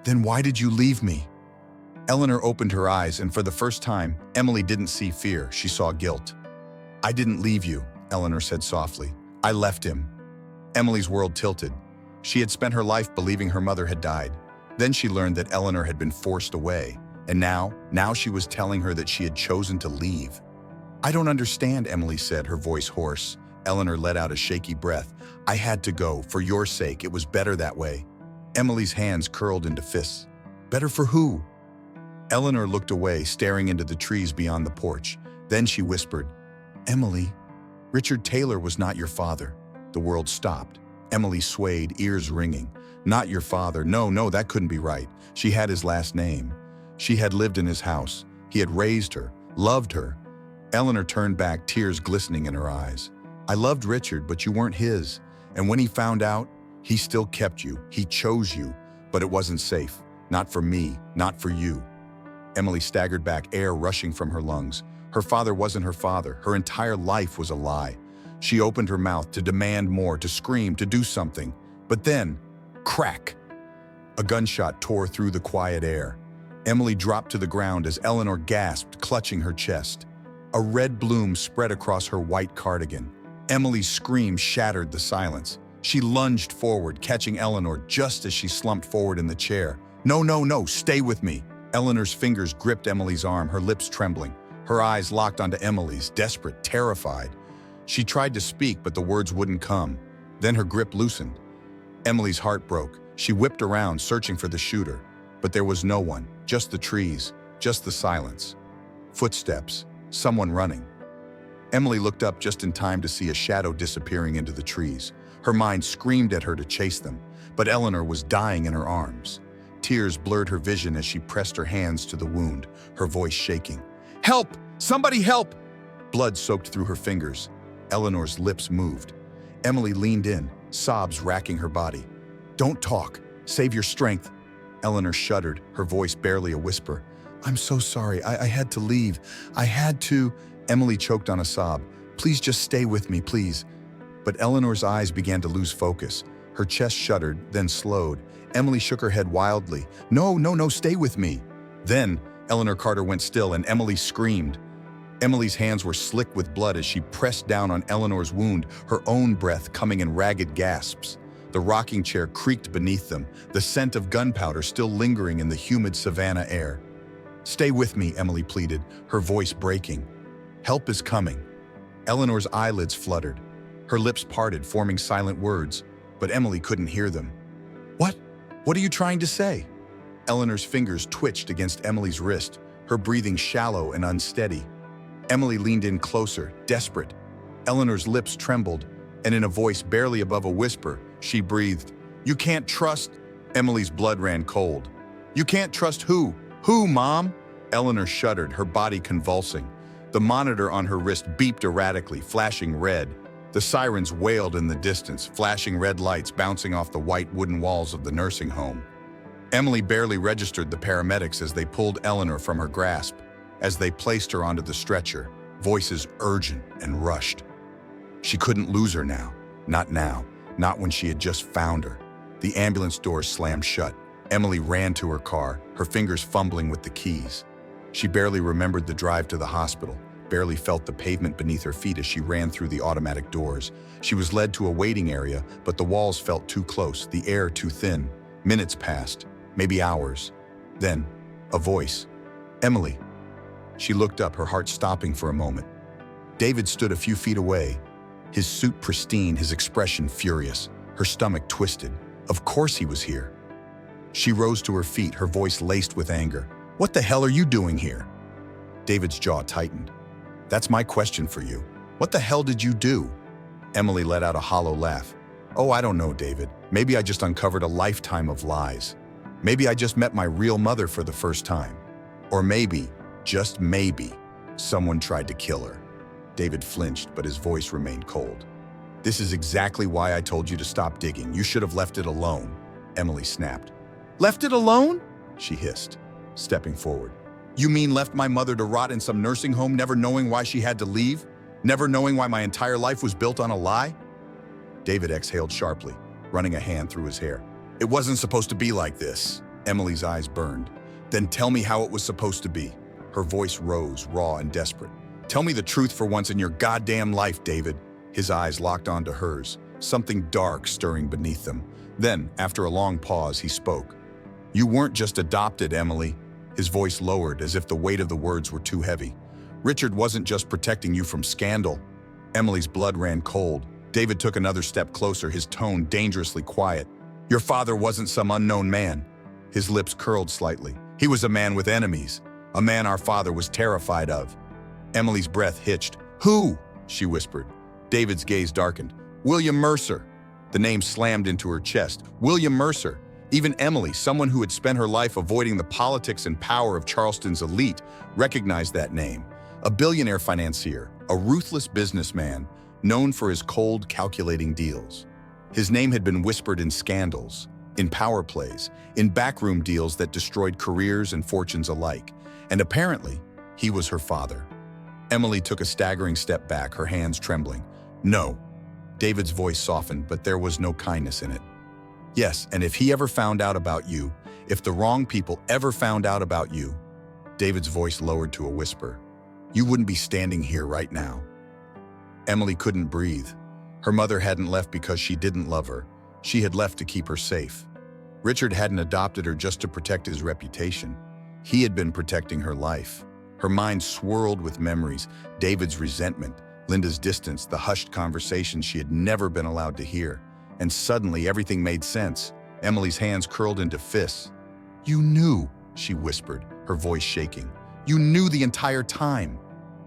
Then why did you leave me? Eleanor opened her eyes, and for the first time, Emily didn't see fear, she saw guilt. I didn't leave you, Eleanor said softly. I left him. Emily's world tilted. She had spent her life believing her mother had died. Then she learned that Eleanor had been forced away, and now she was telling her that she had chosen to leave. I don't understand, Emily said, her voice hoarse. Eleanor let out a shaky breath. I had to go, for your sake. It was better that way. Emily's hands curled into fists. Better for who? Eleanor looked away, staring into the trees beyond the porch. Then she whispered, Emily, Richard Taylor was not your father. The world stopped. Emily swayed, ears ringing. Not your father. No, that couldn't be right. She had his last name. She had lived in his house. He had raised her, loved her. Eleanor turned back, tears glistening in her eyes. I loved Richard, but you weren't his. And when he found out, he still kept you. He chose you, but it wasn't safe. Not for me, not for you. Emily staggered back, air rushing from her lungs. Her father wasn't her father. Her entire life was a lie. She opened her mouth to demand more, to scream, to do something. But then, crack! A gunshot tore through the quiet air. Emily dropped to the ground as Eleanor gasped, clutching her chest. A red bloom spread across her white cardigan. Emily's scream shattered the silence. She lunged forward, catching Eleanor just as she slumped forward in the chair. "No, no, no, stay with me." Eleanor's fingers gripped Emily's arm, her lips trembling. Her eyes locked onto Emily's, desperate, terrified. She tried to speak, but the words wouldn't come. Then her grip loosened. Emily's heart broke. She whipped around, searching for the shooter. But there was no one, just the trees, just the silence. Footsteps, someone running. Emily looked up just in time to see a shadow disappearing into the trees. Her mind screamed at her to chase them, but Eleanor was dying in her arms. Tears blurred her vision as she pressed her hands to the wound, her voice shaking. "Help! Somebody help!" Blood soaked through her fingers. Eleanor's lips moved. Emily leaned in, sobs racking her body. "Don't talk. Save your strength." Eleanor shuddered, her voice barely a whisper. "I'm so sorry. I had to leave. I had to." Emily choked on a sob. "Please just stay with me, please." But Eleanor's eyes began to lose focus. Her chest shuddered, then slowed. Emily shook her head wildly. "No, no, no, stay with me." Then, Eleanor Carter went still and Emily screamed. Emily's hands were slick with blood as she pressed down on Eleanor's wound, her own breath coming in ragged gasps. The rocking chair creaked beneath them, the scent of gunpowder still lingering in the humid savanna air. "Stay with me," Emily pleaded, her voice breaking. "Help is coming." Eleanor's eyelids fluttered. Her lips parted, forming silent words, but Emily couldn't hear them. "What? What are you trying to say?" Eleanor's fingers twitched against Emily's wrist, her breathing shallow and unsteady. Emily leaned in closer, desperate. Eleanor's lips trembled, and in a voice barely above a whisper, she breathed, "You can't trust." Emily's blood ran cold. "You can't trust who? Who, Mom?" Eleanor shuddered, her body convulsing. The monitor on her wrist beeped erratically, flashing red. The sirens wailed in the distance, flashing red lights bouncing off the white wooden walls of the nursing home. Emily barely registered the paramedics as they pulled Eleanor from her grasp. As they placed her onto the stretcher, voices urgent and rushed. She couldn't lose her now. Not now. Not when she had just found her. The ambulance doors slammed shut. Emily ran to her car, her fingers fumbling with the keys. She barely remembered the drive to the hospital, barely felt the pavement beneath her feet as she ran through the automatic doors. She was led to a waiting area, but the walls felt too close, the air too thin. Minutes passed, maybe hours. Then, a voice. "Emily." She looked up, her heart stopping for a moment. David stood a few feet away, his suit pristine, his expression furious, her stomach twisted. Of course he was here. She rose to her feet, her voice laced with anger. "What the hell are you doing here?" David's jaw tightened. "That's my question for you. What the hell did you do?" Emily let out a hollow laugh. "Oh, I don't know, David. Maybe I just uncovered a lifetime of lies. Maybe I just met my real mother for the first time. Or maybe, just maybe, someone tried to kill her." David flinched, but his voice remained cold. "This is exactly why I told you to stop digging. You should have left it alone," Emily snapped. "Left it alone?" she hissed, stepping forward. "You mean left my mother to rot in some nursing home, never knowing why she had to leave? Never knowing why my entire life was built on a lie?" David exhaled sharply, running a hand through his hair. "It wasn't supposed to be like this." Emily's eyes burned. "Then tell me how it was supposed to be." Her voice rose, raw and desperate. "Tell me the truth for once in your goddamn life, David." His eyes locked onto hers, something dark stirring beneath them. Then, after a long pause, he spoke. "You weren't just adopted, Emily." His voice lowered as if the weight of the words were too heavy. "Richard wasn't just protecting you from scandal." Emily's blood ran cold. David took another step closer, his tone dangerously quiet. "Your father wasn't some unknown man." His lips curled slightly. "He was a man with enemies. A man our father was terrified of." Emily's breath hitched. "Who?" she whispered. David's gaze darkened. "William Mercer." The name slammed into her chest. William Mercer. Even Emily, someone who had spent her life avoiding the politics and power of Charleston's elite, recognized that name. A billionaire financier, a ruthless businessman, known for his cold, calculating deals. His name had been whispered in scandals, in power plays, in backroom deals that destroyed careers and fortunes alike. And apparently, he was her father. Emily took a staggering step back, her hands trembling. "No." David's voice softened, but there was no kindness in it. "Yes, and if he ever found out about you, If the wrong people ever found out about you, David's voice lowered to a whisper, you wouldn't be standing here right now. Emily couldn't breathe. Her mother hadn't left because she didn't love her. She had left to keep her safe. Richard hadn't adopted her just to protect his reputation. He had been protecting her life. Her mind swirled with memories, David's resentment, Linda's distance, the hushed conversations she had never been allowed to hear. And suddenly everything made sense. Emily's hands curled into fists. You knew, she whispered, her voice shaking. You knew the entire time.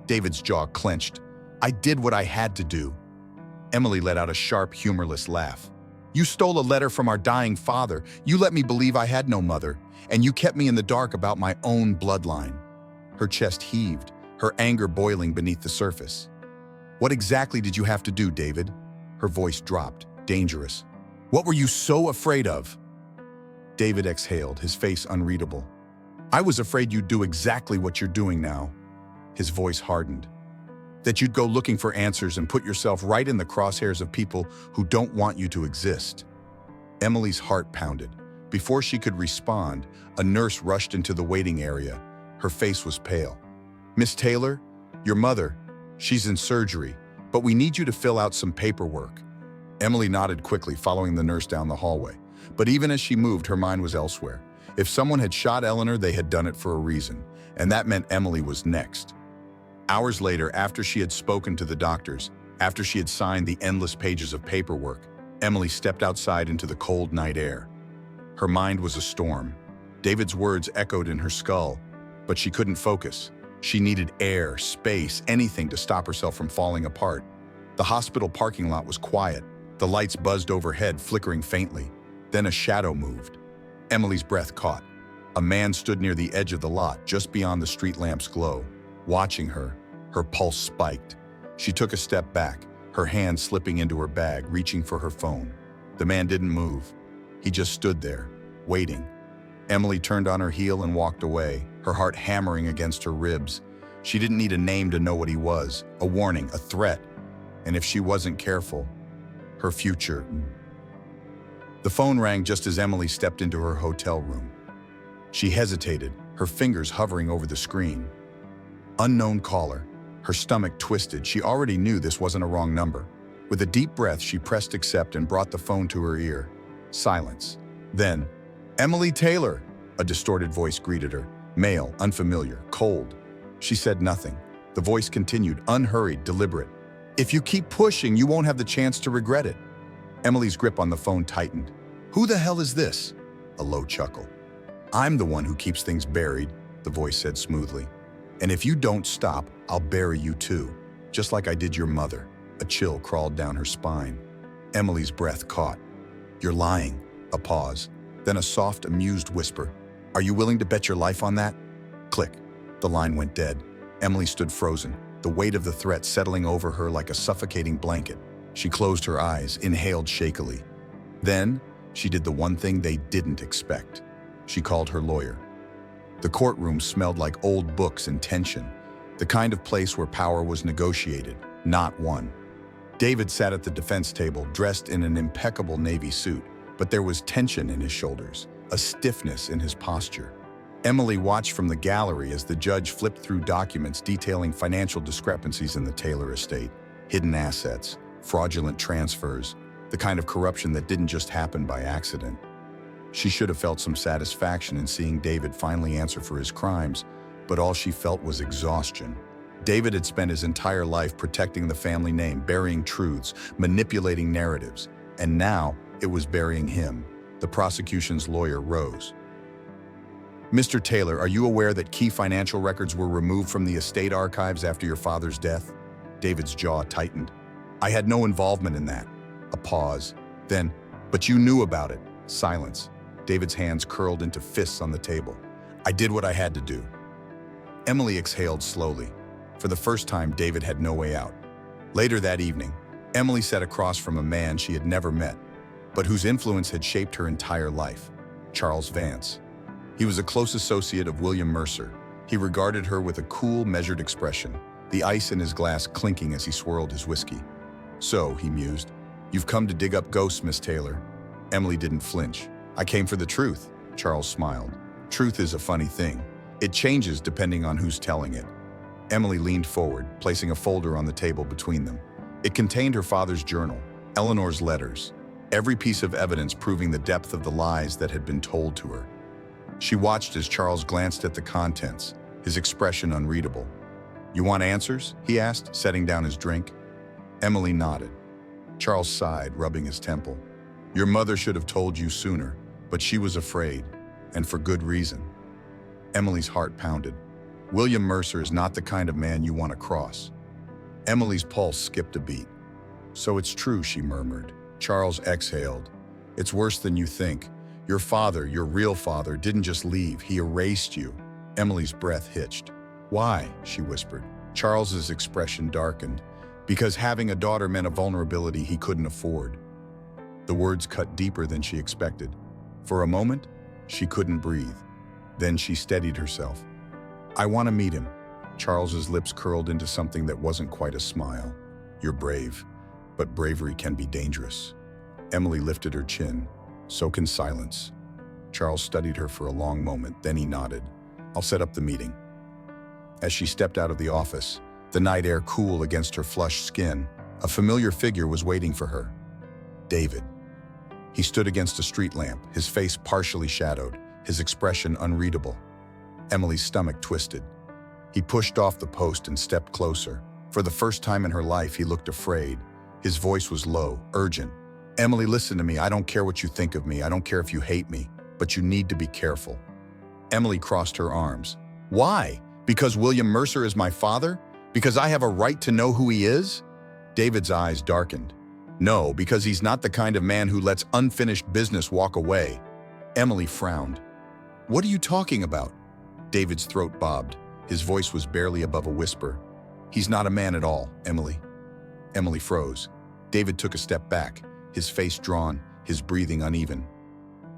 David's jaw clenched. I did what I had to do. Emily let out a sharp, humorless laugh. You stole a letter from our dying father. You let me believe I had no mother, and you kept me in the dark about my own bloodline. Her chest heaved, her anger boiling beneath the surface. What exactly did you have to do, David? Her voice dropped, dangerous. What were you so afraid of? David exhaled, his face unreadable. I was afraid you'd do exactly what you're doing now. His voice hardened. That you'd go looking for answers and put yourself right in the crosshairs of people who don't want you to exist. Emily's heart pounded. Before she could respond, a nurse rushed into the waiting area. Her face was pale. Miss Taylor, your mother, she's in surgery, but we need you to fill out some paperwork. Emily nodded quickly, following the nurse down the hallway. But even as she moved, her mind was elsewhere. If someone had shot Eleanor, they had done it for a reason, and that meant Emily was next. Hours later, after she had spoken to the doctors, after she had signed the endless pages of paperwork, Emily stepped outside into the cold night air. Her mind was a storm. David's words echoed in her skull, but she couldn't focus. She needed air, space, anything to stop herself from falling apart. The hospital parking lot was quiet. The lights buzzed overhead, flickering faintly. Then a shadow moved. Emily's breath caught. A man stood near the edge of the lot, just beyond the street lamp's glow. Watching her, her pulse spiked. She took a step back, her hand slipping into her bag, reaching for her phone. The man didn't move. He just stood there, waiting. Emily turned on her heel and walked away, her heart hammering against her ribs. She didn't need a name to know what he was, a warning, a threat. And if she wasn't careful, her future. The phone rang just as Emily stepped into her hotel room. She hesitated, her fingers hovering over the screen. Unknown caller. Her stomach twisted. She already knew this wasn't a wrong number. With a deep breath, she pressed accept and brought the phone to her ear. Silence. Then, Emily Taylor, a distorted voice greeted her. Male, unfamiliar, cold. She said nothing. The voice continued, unhurried, deliberate. If you keep pushing, you won't have the chance to regret it. Emily's grip on the phone tightened. Who the hell is this? A low chuckle. I'm the one who keeps things buried, the voice said smoothly. And if you don't stop, I'll bury you too, just like I did your mother. A chill crawled down her spine. Emily's breath caught. You're lying. A pause, then a soft, amused whisper. Are you willing to bet your life on that? Click. The line went dead. Emily stood frozen, the weight of the threat settling over her like a suffocating blanket. She closed her eyes, inhaled shakily. Then, she did the one thing they didn't expect. She called her lawyer. The courtroom smelled like old books and tension, the kind of place where power was negotiated, not won. David sat at the defense table, dressed in an impeccable navy suit, but there was tension in his shoulders, a stiffness in his posture. Emily watched from the gallery as the judge flipped through documents detailing financial discrepancies in the Taylor estate, hidden assets, fraudulent transfers, the kind of corruption that didn't just happen by accident. She should have felt some satisfaction in seeing David finally answer for his crimes, but all she felt was exhaustion. David had spent his entire life protecting the family name, burying truths, manipulating narratives, and now it was burying him. The prosecution's lawyer rose. Mr. Taylor, are you aware that key financial records were removed from the estate archives after your father's death? David's jaw tightened. I had no involvement in that. A pause. Then, but you knew about it. Silence. David's hands curled into fists on the table. I did what I had to do. Emily exhaled slowly. For the first time, David had no way out. Later that evening, Emily sat across from a man she had never met, but whose influence had shaped her entire life, Charles Vance. He was a close associate of William Mercer. He regarded her with a cool, measured expression, the ice in his glass clinking as he swirled his whiskey. So, he mused, you've come to dig up ghosts, Miss Taylor. Emily didn't flinch. I came for the truth. Charles smiled. Truth is a funny thing. It changes depending on who's telling it. Emily leaned forward, placing a folder on the table between them. It contained her father's journal, Eleanor's letters, every piece of evidence proving the depth of the lies that had been told to her. She watched as Charles glanced at the contents, his expression unreadable. "You want answers?" he asked, setting down his drink. Emily nodded. Charles sighed, rubbing his temple. "Your mother should have told you sooner, but she was afraid, and for good reason." Emily's heart pounded. William Mercer is not the kind of man you want to cross. Emily's pulse skipped a beat. "So it's true," she murmured. Charles exhaled. "It's worse than you think. Your father, your real father, didn't just leave, he erased you." Emily's breath hitched. "Why?" she whispered. Charles's expression darkened. "Because having a daughter meant a vulnerability he couldn't afford." The words cut deeper than she expected. For a moment, she couldn't breathe. Then she steadied herself. "I want to meet him." Charles's lips curled into something that wasn't quite a smile. "You're brave, but bravery can be dangerous." Emily lifted her chin. "So can silence." Charles studied her for a long moment, then he nodded. "I'll set up the meeting." As she stepped out of the office, the night air cool against her flushed skin, a familiar figure was waiting for her. David. He stood against a street lamp, his face partially shadowed, his expression unreadable. Emily's stomach twisted. He pushed off the post and stepped closer. For the first time in her life, he looked afraid. His voice was low, urgent. "Emily, listen to me. I don't care what you think of me. I don't care if you hate me, but you need to be careful." Emily crossed her arms. "Why? Because William Mercer is my father? Because I have a right to know who he is?" David's eyes darkened. "No, because he's not the kind of man who lets unfinished business walk away." Emily frowned. "What are you talking about?" David's throat bobbed. His voice was barely above a whisper. "He's not a man at all, Emily." Emily froze. David took a step back, his face drawn, his breathing uneven.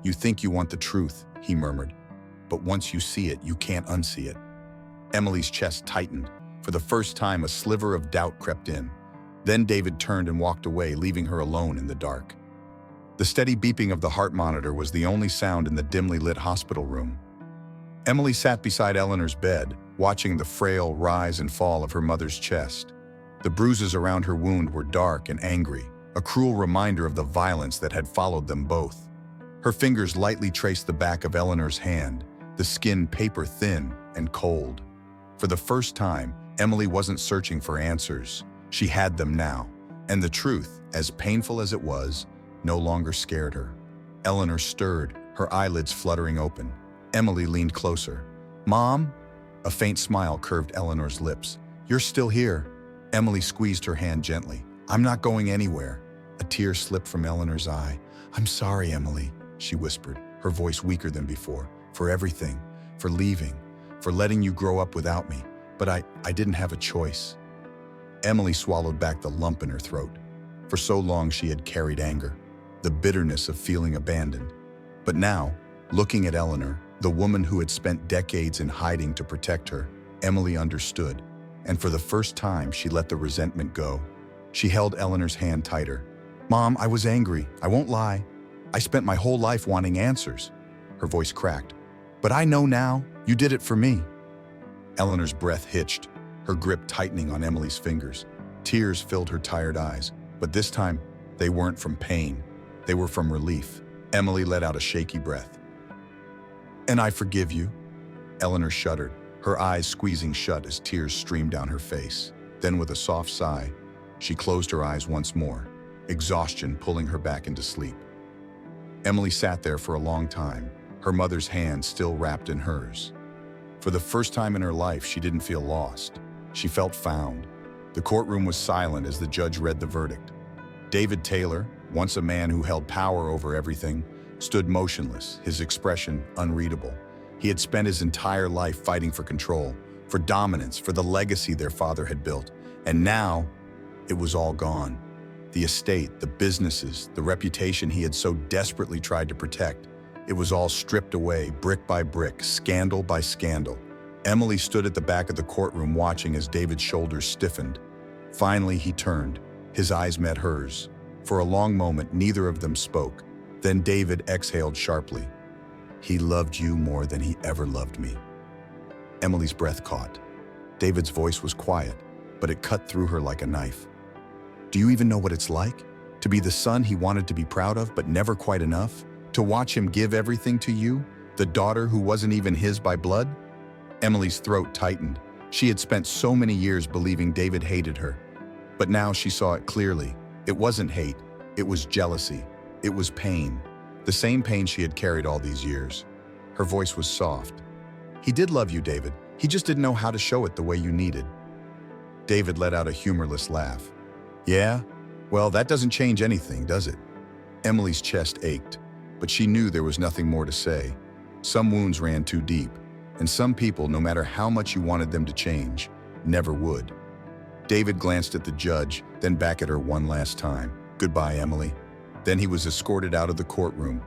"You think you want the truth," he murmured. "But once you see it, you can't unsee it." Emily's chest tightened. For the first time, a sliver of doubt crept in. Then David turned and walked away, leaving her alone in the dark. The steady beeping of the heart monitor was the only sound in the dimly lit hospital room. Emily sat beside Eleanor's bed, watching the frail rise and fall of her mother's chest. The bruises around her wound were dark and angry, a cruel reminder of the violence that had followed them both. Her fingers lightly traced the back of Eleanor's hand, the skin paper-thin and cold. For the first time, Emily wasn't searching for answers. She had them now, and the truth, as painful as it was, no longer scared her. Eleanor stirred, her eyelids fluttering open. Emily leaned closer. "Mom?" A faint smile curved Eleanor's lips. "You're still here." Emily squeezed her hand gently. "I'm not going anywhere." A tear slipped from Eleanor's eye. "I'm sorry, Emily," she whispered, her voice weaker than before. "For everything, for leaving, for letting you grow up without me. But I didn't have a choice." Emily swallowed back the lump in her throat. For so long she had carried anger, the bitterness of feeling abandoned. But now, looking at Eleanor, the woman who had spent decades in hiding to protect her, Emily understood. And for the first time, she let the resentment go. She held Eleanor's hand tighter. "Mom, I was angry. I won't lie. I spent my whole life wanting answers." Her voice cracked. "But I know now. You did it for me." Eleanor's breath hitched, her grip tightening on Emily's fingers. Tears filled her tired eyes, but this time, they weren't from pain. They were from relief. Emily let out a shaky breath. "And I forgive you." Eleanor shuddered, her eyes squeezing shut as tears streamed down her face. Then with a soft sigh, she closed her eyes once more, exhaustion pulling her back into sleep. Emily sat there for a long time, her mother's hand still wrapped in hers. For the first time in her life, she didn't feel lost. She felt found. The courtroom was silent as the judge read the verdict. David Taylor, once a man who held power over everything, stood motionless, his expression unreadable. He had spent his entire life fighting for control, for dominance, for the legacy their father had built. And now, it was all gone. The estate, the businesses, the reputation he had so desperately tried to protect. It was all stripped away, brick by brick, scandal by scandal. Emily stood at the back of the courtroom watching as David's shoulders stiffened. Finally, he turned. His eyes met hers. For a long moment, neither of them spoke. Then David exhaled sharply. He loved you more than he ever loved me. Emily's breath caught. David's voice was quiet, but it cut through her like a knife. Do you even know what it's like? To be the son he wanted to be proud of, but never quite enough? To watch him give everything to you, the daughter who wasn't even his by blood? Emily's throat tightened. She had spent so many years believing David hated her. But now she saw it clearly. It wasn't hate, it was jealousy. It was pain. The same pain she had carried all these years. Her voice was soft. He did love you, David. He just didn't know how to show it the way you needed. David let out a humorless laugh. Yeah? Well, that doesn't change anything, does it? Emily's chest ached, but she knew there was nothing more to say. Some wounds ran too deep, and some people, no matter how much you wanted them to change, never would. David glanced at the judge, then back at her one last time. Goodbye, Emily. Then he was escorted out of the courtroom.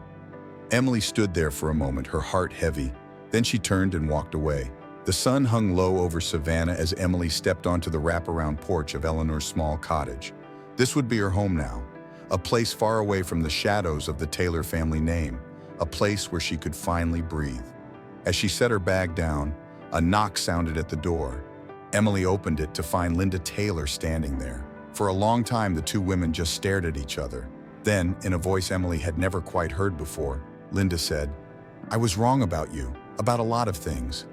Emily stood there for a moment, her heart heavy. Then she turned and walked away. The sun hung low over Savannah as Emily stepped onto the wraparound porch of Eleanor's small cottage. This would be her home now, a place far away from the shadows of the Taylor family name, a place where she could finally breathe. As she set her bag down, a knock sounded at the door. Emily opened it to find Linda Taylor standing there. For a long time, the two women just stared at each other. Then, in a voice Emily had never quite heard before, Linda said, "I was wrong about you, about a lot of things."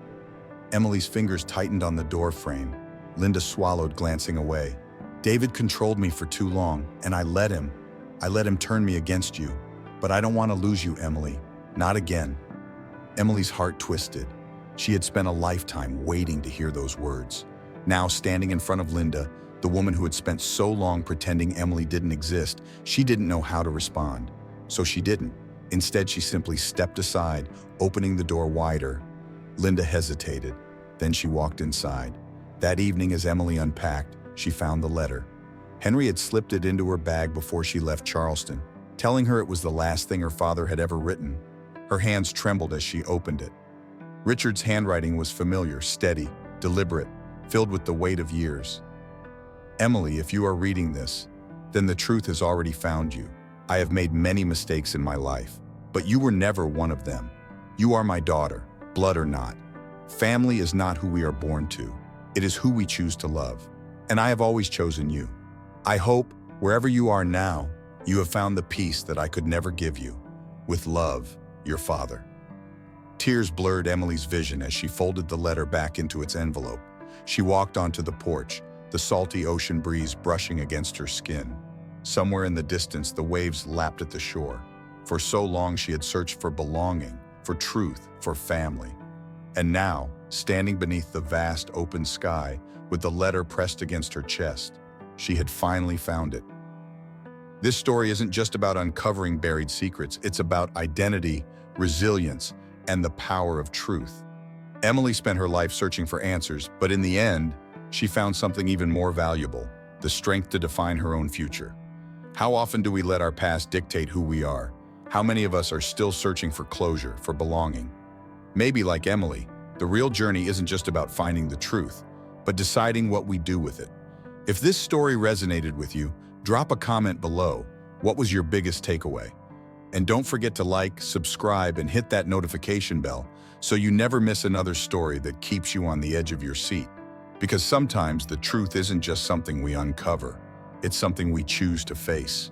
Emily's fingers tightened on the door frame. Linda swallowed, glancing away. "David controlled me for too long, and I let him. I let him turn me against you. But I don't want to lose you, Emily. Not again." Emily's heart twisted. She had spent a lifetime waiting to hear those words. Now, standing in front of Linda, the woman who had spent so long pretending Emily didn't exist, she didn't know how to respond. So she didn't. Instead, she simply stepped aside, opening the door wider. Linda hesitated. Then she walked inside. That evening, as Emily unpacked, she found the letter. Henry had slipped it into her bag before she left Charleston, telling her it was the last thing her father had ever written. Her hands trembled as she opened it. Richard's handwriting was familiar, steady, deliberate, filled with the weight of years. "Emily, if you are reading this, then the truth has already found you. I have made many mistakes in my life, but you were never one of them. You are my daughter, blood or not. Family is not who we are born to. It is who we choose to love. And I have always chosen you. I hope, wherever you are now, you have found the peace that I could never give you. With love, your father." Tears blurred Emily's vision as she folded the letter back into its envelope. She walked onto the porch, the salty ocean breeze brushing against her skin. Somewhere in the distance, the waves lapped at the shore. For so long, she had searched for belonging, for truth, for family. And now, standing beneath the vast open sky, with the letter pressed against her chest, she had finally found it. This story isn't just about uncovering buried secrets, it's about identity, resilience, and the power of truth. Emily spent her life searching for answers, but in the end, she found something even more valuable, the strength to define her own future. How often do we let our past dictate who we are? How many of us are still searching for closure, for belonging? Maybe like Emily, the real journey isn't just about finding the truth, but deciding what we do with it. If this story resonated with you, drop a comment below. What was your biggest takeaway? And don't forget to like, subscribe, and hit that notification bell so you never miss another story that keeps you on the edge of your seat. Because sometimes the truth isn't just something we uncover, it's something we choose to face.